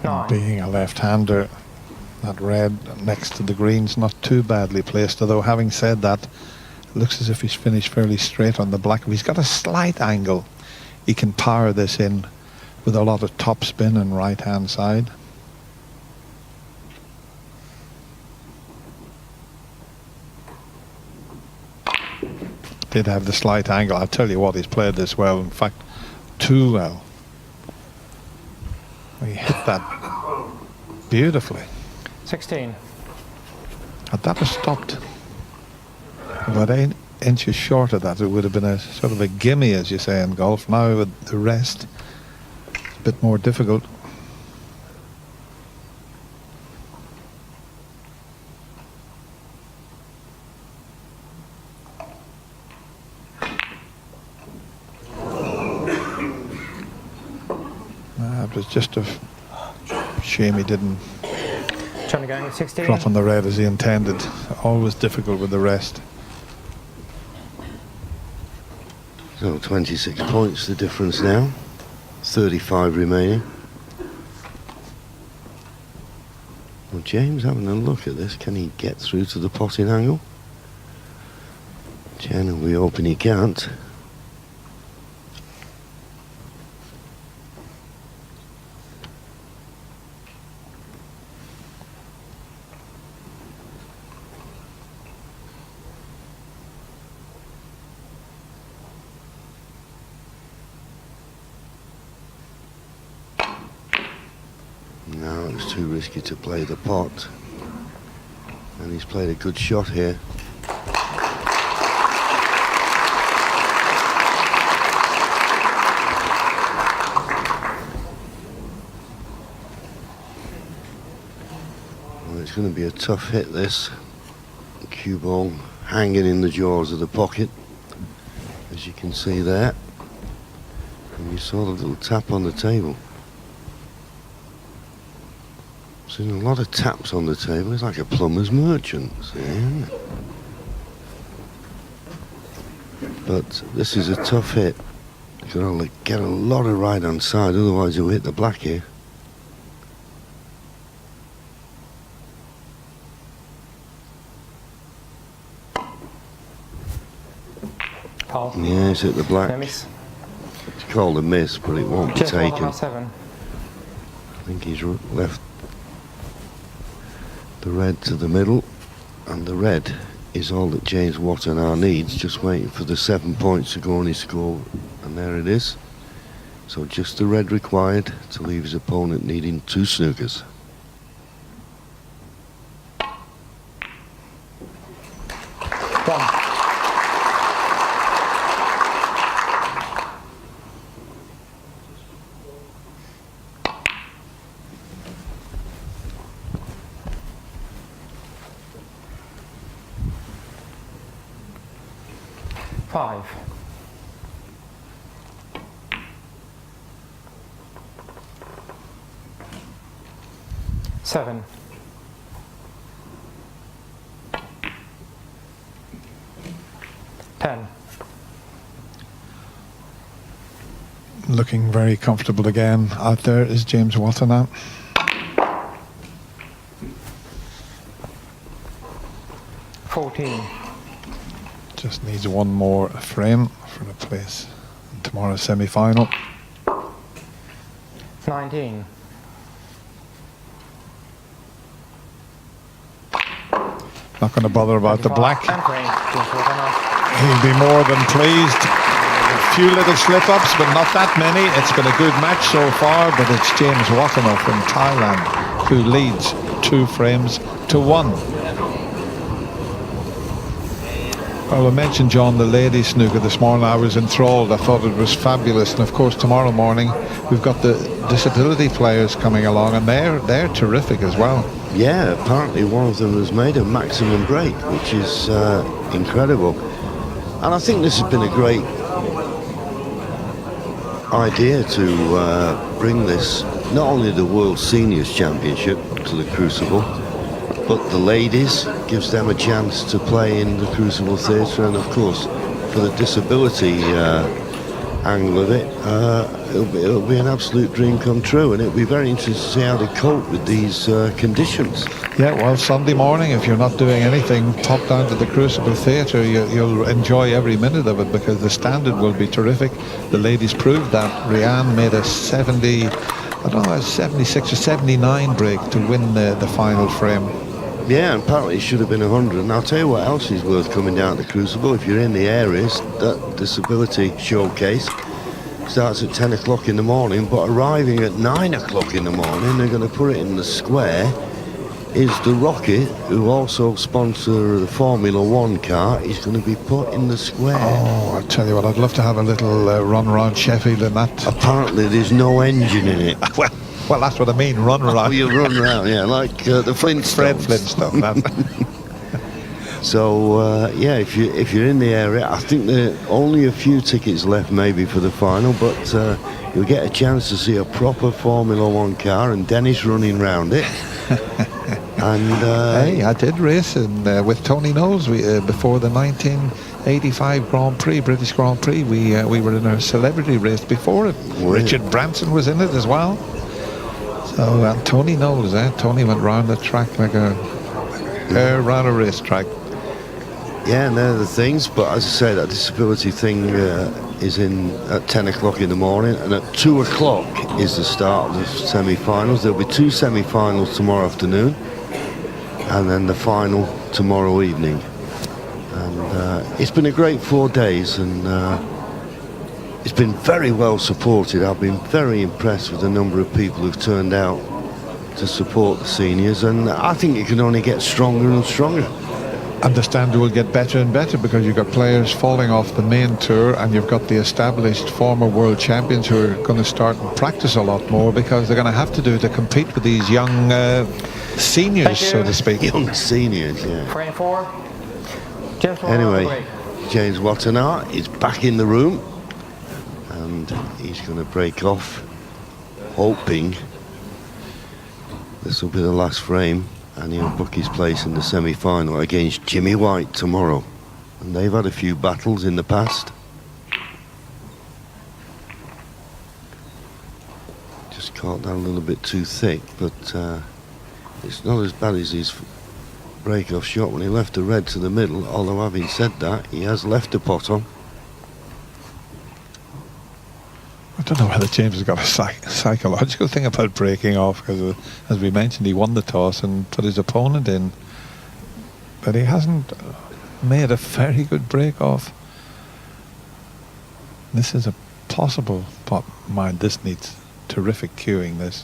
Nine. Being a left-hander, that red next to the green's not too badly placed, although having said that, it looks as if he's finished fairly straight on the black. If he's got a slight angle, he can power this in with a lot of top spin and right-hand side. Did have the slight angle. I'll tell you what, he's played this well. In fact, too well. He hit that beautifully. 16. Had that have stopped about 8 inches short of that, it would have been a sort of a gimme, as you say in golf. Now with the rest, it's a bit more difficult. It was just a shame he didn't Chen again, 16. drop on the red as he intended. Always difficult with the rest. So 26 points the difference now. 35 remaining. Well, James having a look at this. Can he get through to the potting angle? Chen, we hoping he can't. No, it was too risky to play the pot. And he's played a good shot here. Well, it's going to be a tough hit, this. Cue ball hanging in the jaws of the pocket, as you can see there. And you saw the little tap on the table. Seen a lot of taps on the table. It's like a plumber's merchant. Yeah. But this is a tough hit. You've got to get a lot of right hand side, otherwise you'll hit the black here. Paul. Yeah, it's hit the black. No miss. It's called a miss, but it won't be Just one taken. on 7. I think he's left the red to the middle, and the red is all that James Wattana needs, just waiting for the 7 points to go on his score, and there it is. So just the red required to leave his opponent needing 2 snookers. One. Five. Seven. Ten. Looking very comfortable again. Out there is James Wattana. 14. Just needs one more frame for the place in tomorrow's semi-final. 19. Not going to bother about the black. And frame. James Wattana. He'll be more than pleased. A few little slip-ups, but not that many. It's been a good match so far, but it's James Wattana from Thailand who leads 2 frames to 1. Well, I mentioned, John, the ladies snooker this morning. I was enthralled. I thought it was fabulous. And of course, tomorrow morning we've got the disability players coming along, and they're terrific as well. Yeah, apparently one of them has made a maximum break, which is incredible. And I think this has been a great idea to bring this, not only the World Seniors Championship to the Crucible, but the ladies, gives them a chance to play in the Crucible Theatre, and of course for the disability angle of it, it'll be an absolute dream come true, and it'll be very interesting to see how they cope with these conditions. Yeah, well, Sunday morning, if you're not doing anything, pop down to the Crucible Theatre. You'll enjoy every minute of it because the standard will be terrific. The ladies proved that. Rianne made a 76 or 79 break to win the final frame. Yeah, and apparently it should have been 100. And I'll tell you what else is worth coming down to Crucible if you're in the areas. That disability showcase starts at 10 o'clock in the morning, but arriving at 9 o'clock in the morning, they're going to put it in the square, is the Rocket, who also sponsor the Formula 1 car, is going to be put in the square. Oh, I tell you what, I'd love to have a little run around Sheffield in that. Apparently there's no engine in it. Well, that's what I mean, run around. Oh, you run around, yeah, like the Flintstones. Fred Flintstone. So, yeah, if you're in the area, I think there are only a few tickets left maybe for the final, but you'll get a chance to see a proper Formula 1 car and Dennis running round it. And hey, I did race with Tony Knowles before the 1985 Grand Prix, British Grand Prix. We were in a celebrity race before it. Richard Branson was in it as well. So Tony Knowles, Tony went round the track like around a racetrack. Yeah, and they're the things, but as I say, that disability thing is in at 10 o'clock in the morning, and at 2 o'clock is the start of the semi-finals. There'll be 2 semi-finals tomorrow afternoon, and then the final tomorrow evening. And it's been a great 4 days, and it's been very well supported. I've been very impressed with the number of people who've turned out to support the seniors, and I think it can only get stronger and stronger. And the standard will get better and better because you've got players falling off the main tour, and you've got the established former world champions who are going to start and practice a lot more because they're going to have to do to compete with these young seniors, so to speak. Young seniors, yeah. Frame 4. James Wattana. Anyway, James Wattana is back in the room, and he's going to break off, hoping this will be the last frame, and he'll book his place in the semi-final against Jimmy White tomorrow. And they've had a few battles in the past. Just caught that a little bit too thick, but it's not as bad as his break-off shot when he left the red to the middle, although having said that, he has left the pot on. I don't know whether James has got a psychological thing about breaking off, because as we mentioned, he won the toss and put his opponent in, but he hasn't made a very good break off. This is a possible pot. Mind, this needs terrific cueing, this.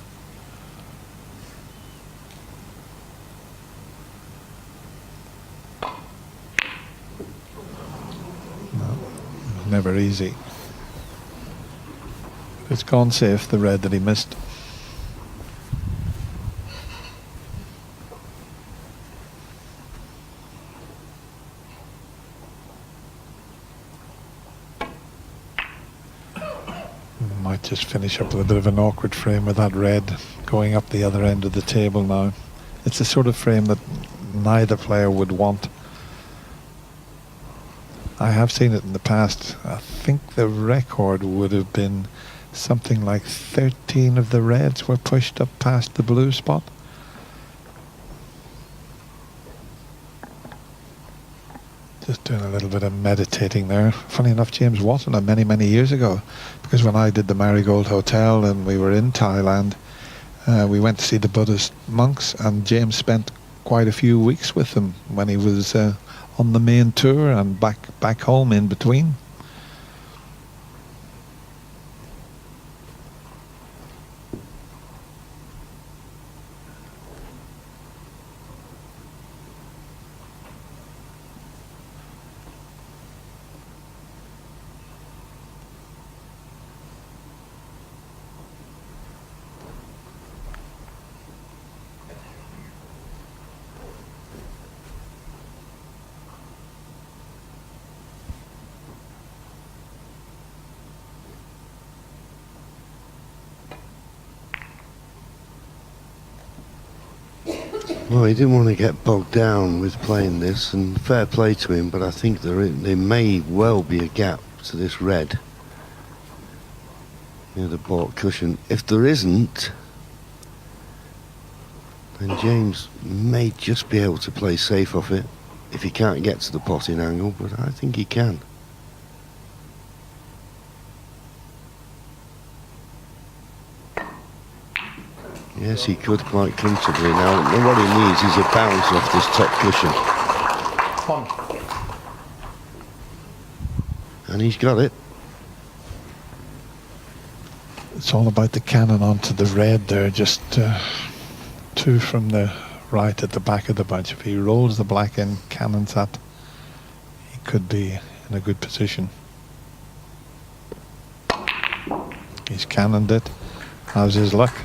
No, never easy. It's gone safe, the red that he missed. Might just finish up with a bit of an awkward frame with that red going up the other end of the table now. It's the sort of frame that neither player would want. I have seen it in the past. I think the record would have been something like 13 of the reds were pushed up past the blue spot. Just doing a little bit of meditating there. Funny enough, James Wattana many years ago, because when I did the Marigold Hotel and we were in Thailand, we went to see the Buddhist monks, and James spent quite a few weeks with them when he was on the main tour and back home in between. Well, he didn't want to get bogged down with playing this, and fair play to him, but I think there may well be a gap to this red near the baulk cushion. If there isn't, then James may just be able to play safe off it if he can't get to the potting angle, but I think he can. Yes, he could quite comfortably now. And what he needs is a bounce off this top cushion. And he's got it. It's all about the cannon onto the red there, just two from the right at the back of the bunch. If he rolls the black in, cannons that, he could be in a good position. He's cannoned it. How's his luck?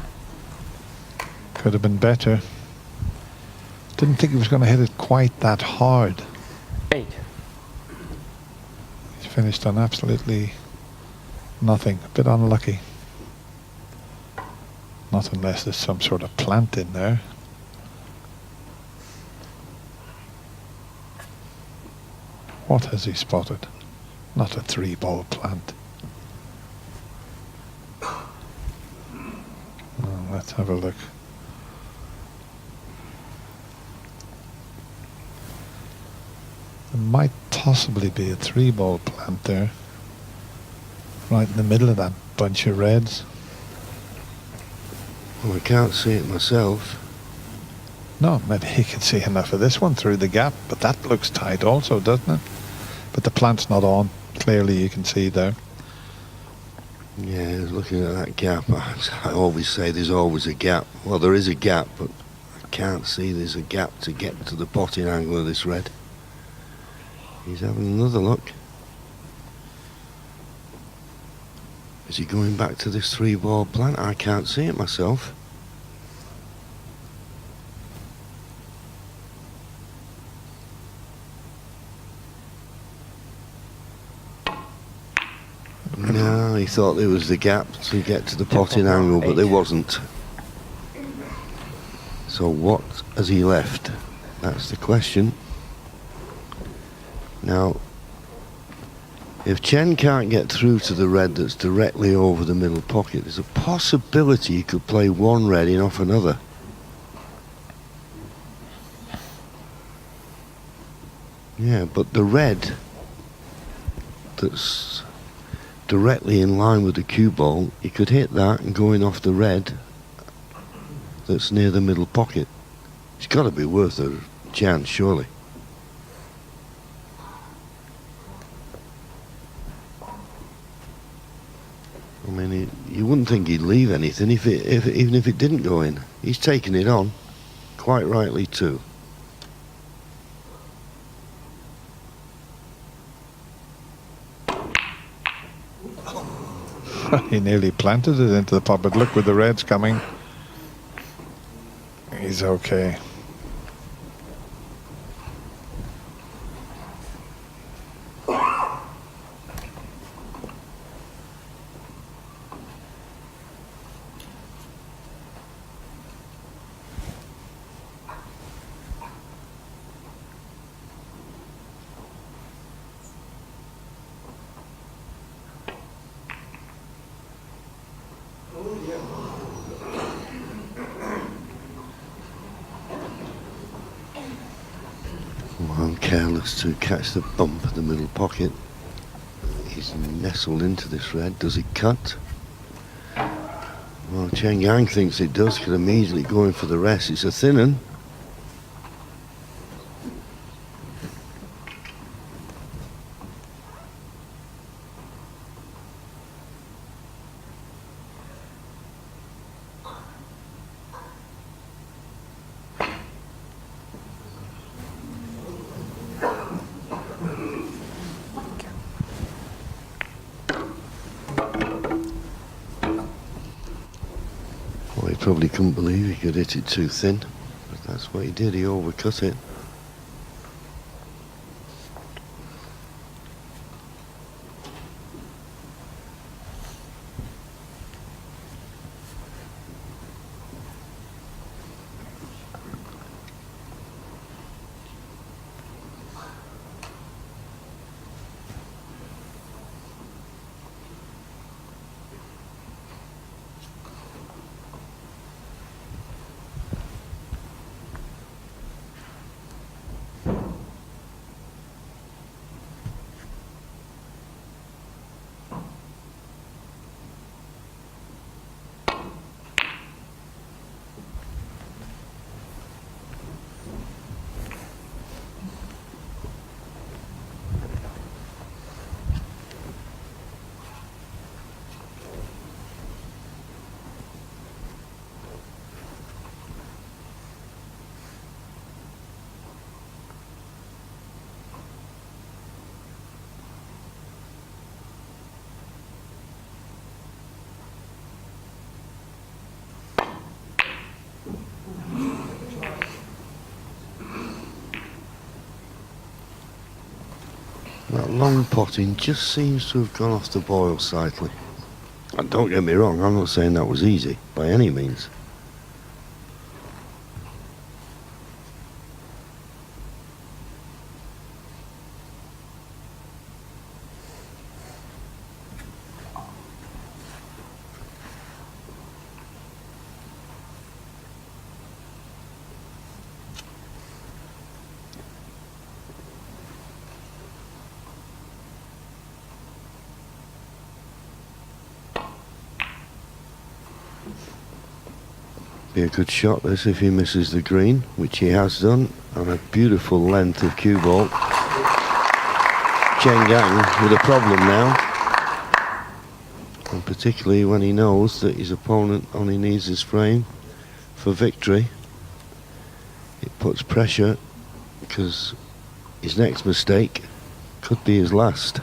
Could have been better. Didn't think he was going to hit it quite that hard. 8. He's finished on absolutely nothing. A bit unlucky. Not unless there's some sort of plant in there. What has he spotted? Not a 3-ball plant. Oh, let's have a look. There might possibly be a 3-ball plant there, right in the middle of that bunch of reds. Well, I can't see it myself. No, maybe he can see enough of this one through the gap, but that looks tight also, doesn't it? But the plant's not on. Clearly you can see there. Yeah, looking at that gap, I always say there's always a gap. Well, there is a gap, but I can't see there's a gap to get to the potting angle of this red. He's having another look. Is he going back to this 3-ball plant? I can't see it myself. No, he thought there was the gap to get to the potting angle, but there wasn't. So what has he left? That's the question. Now, if Chen can't get through to the red that's directly over the middle pocket, there's a possibility he could play one red in off another. Yeah, but the red that's directly in line with the cue ball, he could hit that and go in off the red that's near the middle pocket. It's got to be worth a chance, surely. I mean, you wouldn't think he'd leave anything even if it didn't go in. He's taking it on, quite rightly too. He nearly planted it into the pot, but look with the reds coming. He's okay. Well, careless to catch the bump in the middle pocket. He's nestled into this red. Does it cut? Well, Chen Yang thinks it does, could immediately go in for the rest. It's a thin un. probably couldn't believe he could hit it too thin, but that's what he did, he overcut it. That long potting just seems to have gone off the boil slightly. And don't get me wrong, I'm not saying that was easy, by any means. Be a good shot this if he misses the green, which he has done, and a beautiful length of cue ball. Chen with a problem now, and particularly when he knows that his opponent only needs his frame for victory. It puts pressure because his next mistake could be his last.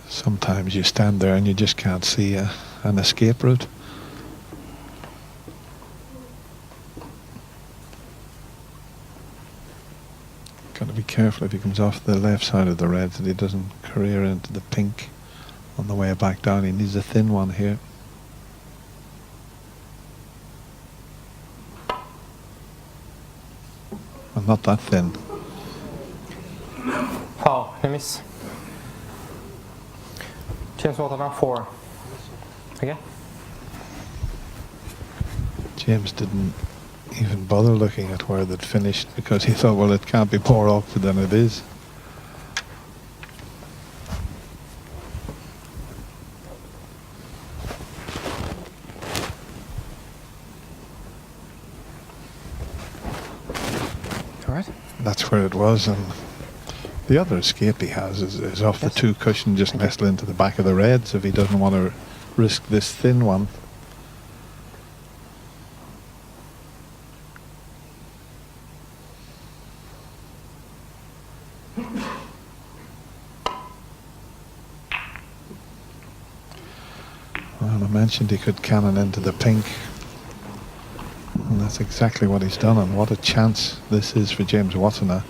Sometimes you stand there and you just can't see an escape route. Got to be careful if he comes off the left side of the red that he doesn't career into the pink on the way back down. He needs a thin one here. Well, not that thin. Foul, he miss. James Wattana 4. Again. James didn't even bother looking at where they'd finished because he thought, well, it can't be more awkward than it is. All right. That's where it was, and the other escape he has is off the two cushion, just nestled into the back of the reds if he doesn't want to risk this thin one. Well, I mentioned he could cannon into the pink, and that's exactly what he's done, and what a chance this is for James Wattana.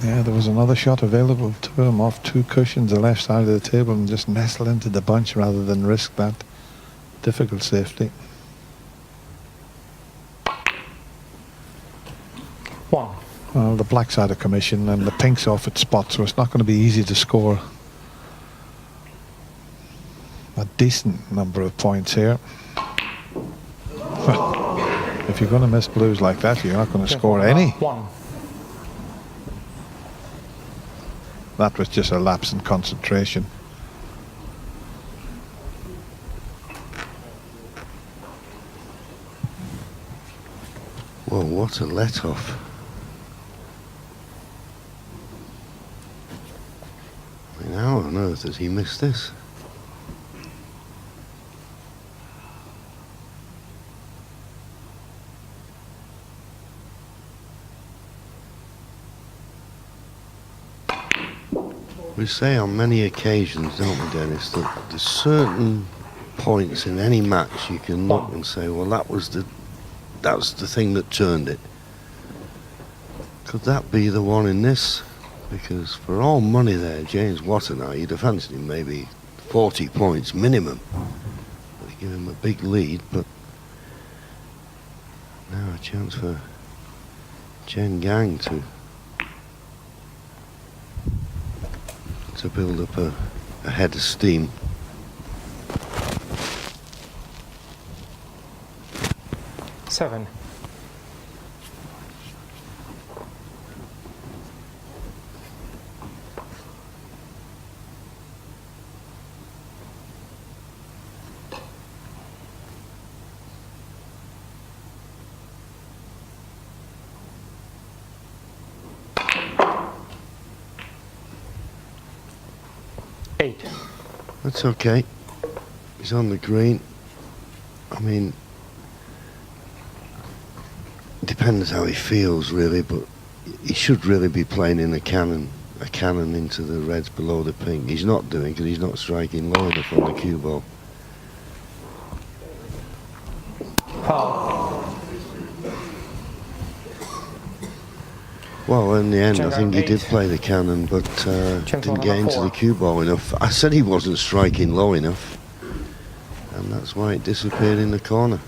Yeah, there was another shot available to him off 2 cushions the left side of the table and just nestle into the bunch rather than risk that difficult safety. 1. Well, the black's out of commission and the pink's off its spot, so it's not going to be easy to score a decent number of points here. If you're going to miss blues like that, you're not going to score any. 1. That was just a lapse in concentration. Well, what a let-off. I mean, how on earth has he missed this? We say on many occasions, don't we, Dennis, that there's certain points in any match you can look and say, well, that's the thing that turned it. Could that be the one in this? Because for all money there, James Wattana, you'd have fancied him maybe 40 points minimum. They'd give him a big lead, but now a chance for Chen to build up a head of steam. Seven. That's okay. He's on the green. I mean, it depends how he feels really, but he should really be playing in a cannon into the reds below the pink. He's not doing because he's not striking low enough on the cue ball. Well, in the end, I think he did play the cannon, but didn't get into the cue ball enough. I said he wasn't striking low enough, and that's why it disappeared in the corner.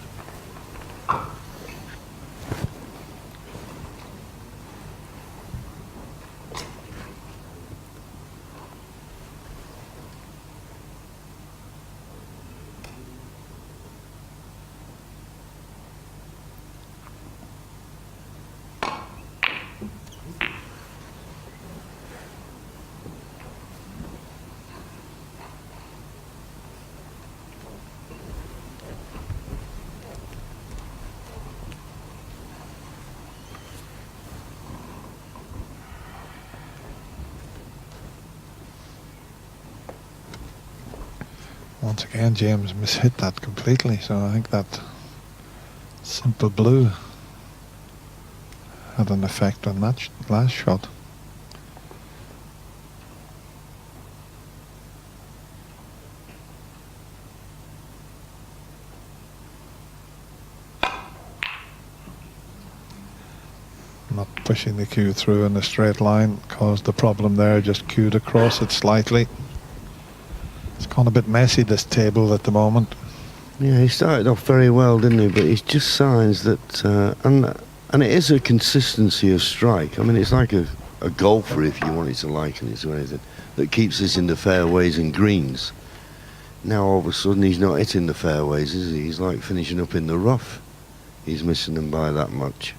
Once again, James mishit that completely, so I think that simple blue had an effect on that last shot. Not pushing the cue through in a straight line caused the problem there, just cued across it slightly. It's gone a bit messy, this table, at the moment. Yeah, he started off very well, didn't he? But it's just signs that, and it is a consistency of strike. I mean, it's like a golfer, if you wanted to liken it to anything, that keeps us in the fairways and greens. Now all of a sudden he's not hitting the fairways, is he? He's like finishing up in the rough. He's missing them by that much.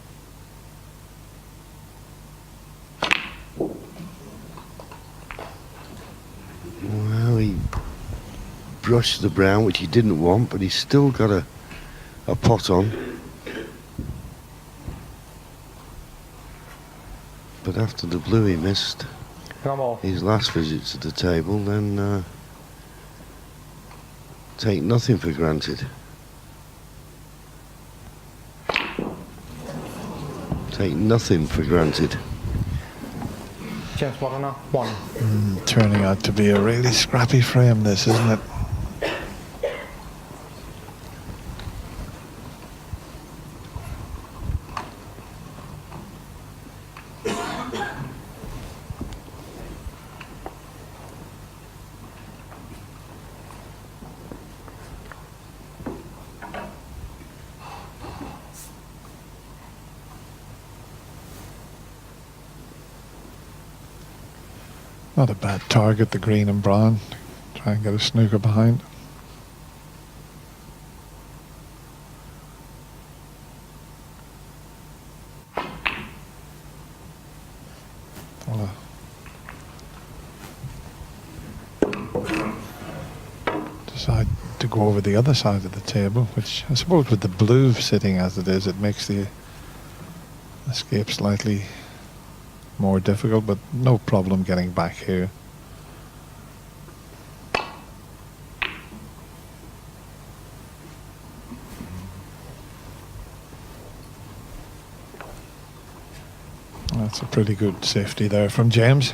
Well, he brushed the brown, which he didn't want, but he's still got a pot on. But after the blue he missed his last visit to the table, then take nothing for granted. Take nothing for granted. James Wattana, 1. Turning out to be a really scrappy frame, this, isn't it? Not a bad target, the green and brown. Try and get a snooker behind. Well, decide to go over the other side of the table, which I suppose with the blue sitting as it is, it makes the escape slightly more difficult, but no problem getting back here. That's a pretty good safety there from James.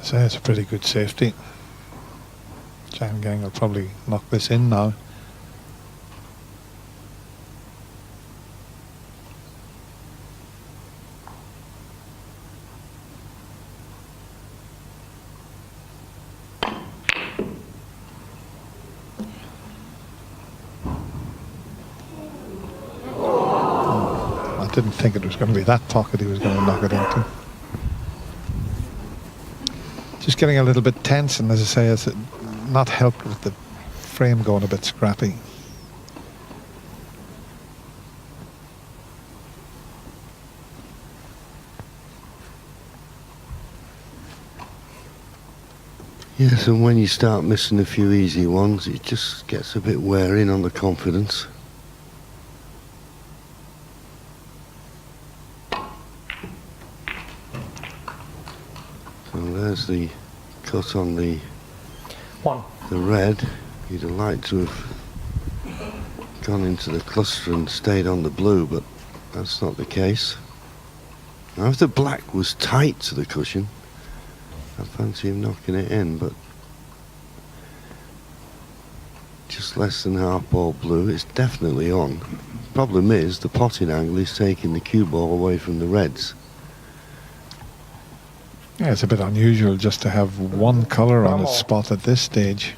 So it's a pretty good safety. Chen will probably knock this in now. I didn't think it was going to be that pocket he was going to knock it into. Just getting a little bit tense, and as I say, it's not helped with the frame going a bit scrappy. Yes, and when you start missing a few easy ones, it just gets a bit wearing on the confidence. So there's the cut on the red. You'd have liked to have gone into the cluster and stayed on the blue, but that's not the case. Now if the black was tight to the cushion, I fancy him knocking it in, but just less than half ball blue. It's definitely on. Problem is, the potting angle is taking the cue ball away from the reds. Yeah, it's a bit unusual just to have one colour on its spot at this stage.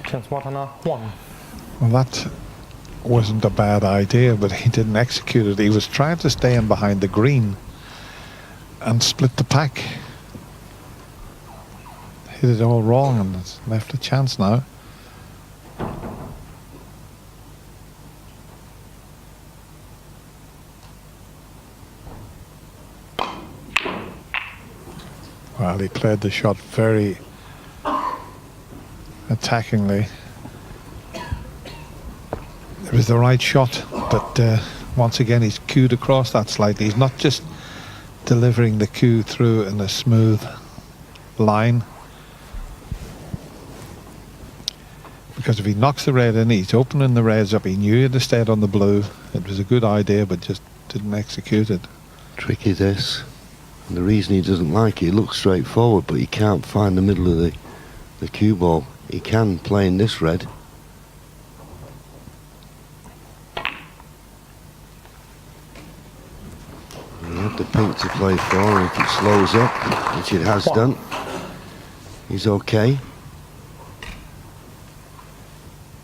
Chen's Wattana 1. Well, that wasn't a bad idea, but he didn't execute it. He was trying to stay in behind the green and split the pack. Hit it all wrong and it's left a chance now. Well, he played the shot very attackingly. It was the right shot, but once again he's cued across that slightly. He's not just delivering the cue through in a smooth line, because if he knocks the red in, he's opening the reds up. He knew he'd have stayed on the blue. It was a good idea, but just didn't execute it. Tricky this, and the reason he doesn't like it looks straightforward, but he can't find the middle of the cue ball. He can play in this red. He had the pink to play for, and if it slows up, which it has done, he's okay.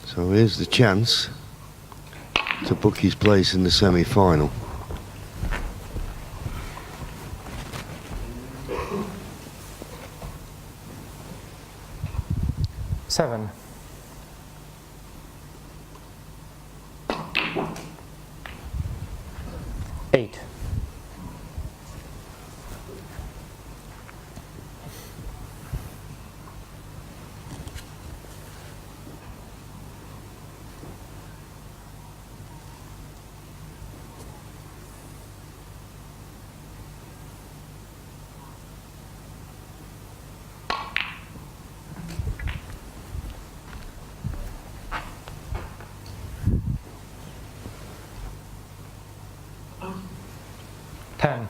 So here's the chance to book his place in the semi-final. Seven. Eight. Ten.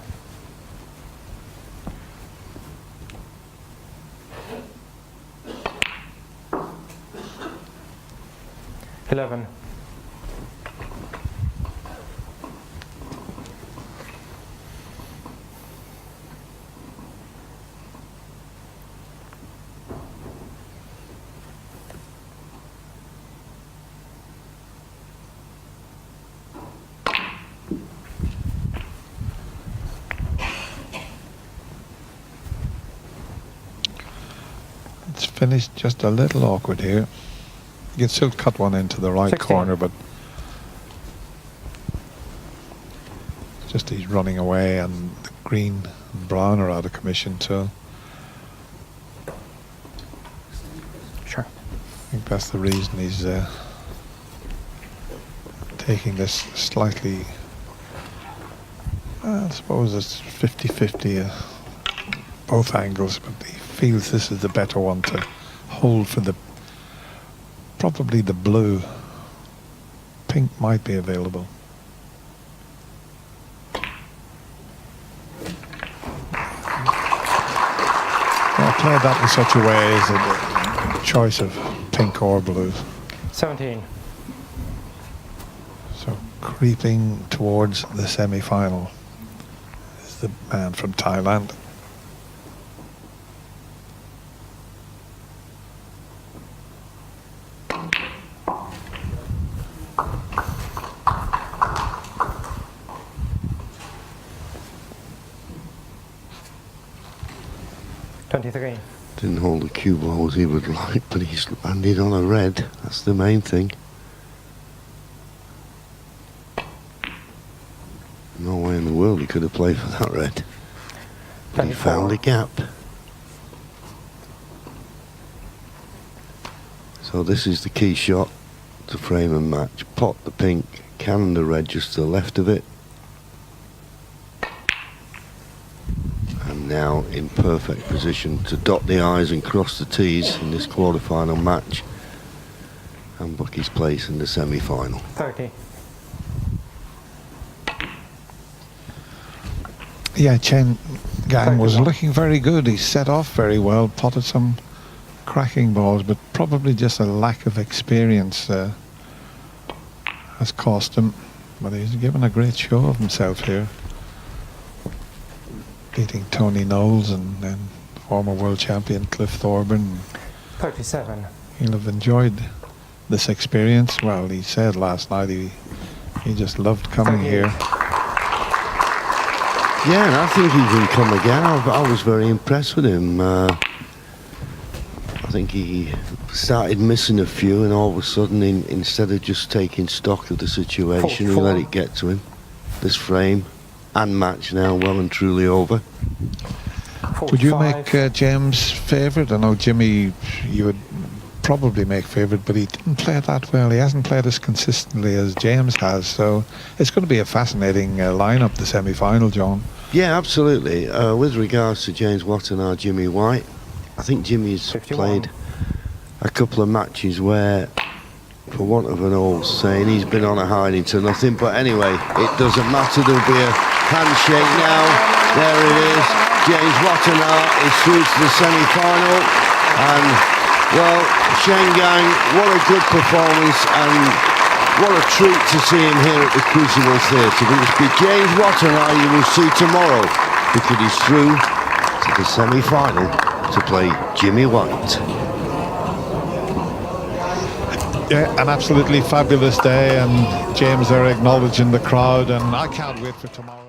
finish just a little awkward here. You can still cut one into the right 16. corner, but just he's running away and the green and brown are out of commission, so Sure. I think that's the reason he's taking this slightly, I suppose it's 50-50 both angles, but he feels this is the better one to hold for the probably the blue. Pink might be available. I played that in such a way as a choice of pink or blue. 17. So creeping towards the semi-final is the man from Thailand. Didn't hold the cue ball as he would like, but he's landed on a red. That's the main thing. No way in the world he could have played for that red. But he found a gap. So this is the key shot to frame and match. Pot the pink, cannon the red just to the left of it. And now in perfect position to dot the I's and cross the T's in this quarter-final match and book his place in the semi-final. 30. Yeah, Chen Gang was looking very good. He set off very well, potted some cracking balls, but probably just a lack of experience has cost him. But he's given a great show of himself here, beating Tony Knowles and former world champion Cliff Thorburn. 37. He'll have enjoyed this experience. Well, he said last night he just loved coming here. Yeah, and I think he can come again. I was very impressed with him. I think he started missing a few, and all of a sudden, instead of just taking stock of the situation, he let it get to him. This frame and match now well and truly over. 45. Would you make James favourite? I know Jimmy, you would probably make favourite, but he didn't play that well. He hasn't played as consistently as James has, so it's going to be a fascinating lineup, the semi-final, John. Yeah, absolutely. With regards to James Wattana, Jimmy White, I think Jimmy's 51. played a couple of matches where, for want of an old saying, he's been on a hiding to nothing. But anyway, it doesn't matter. There'll be a handshake now. There it is. James Wattana is through to the semi-final. And, well, Chen Gang, what a good performance and what a treat to see him here at the Crucible Theatre. It will be James Wattana you will see tomorrow, because he's through to the semi-final to play Jimmy White. Yeah, an absolutely fabulous day, and James are acknowledging the crowd, and I can't wait for tomorrow.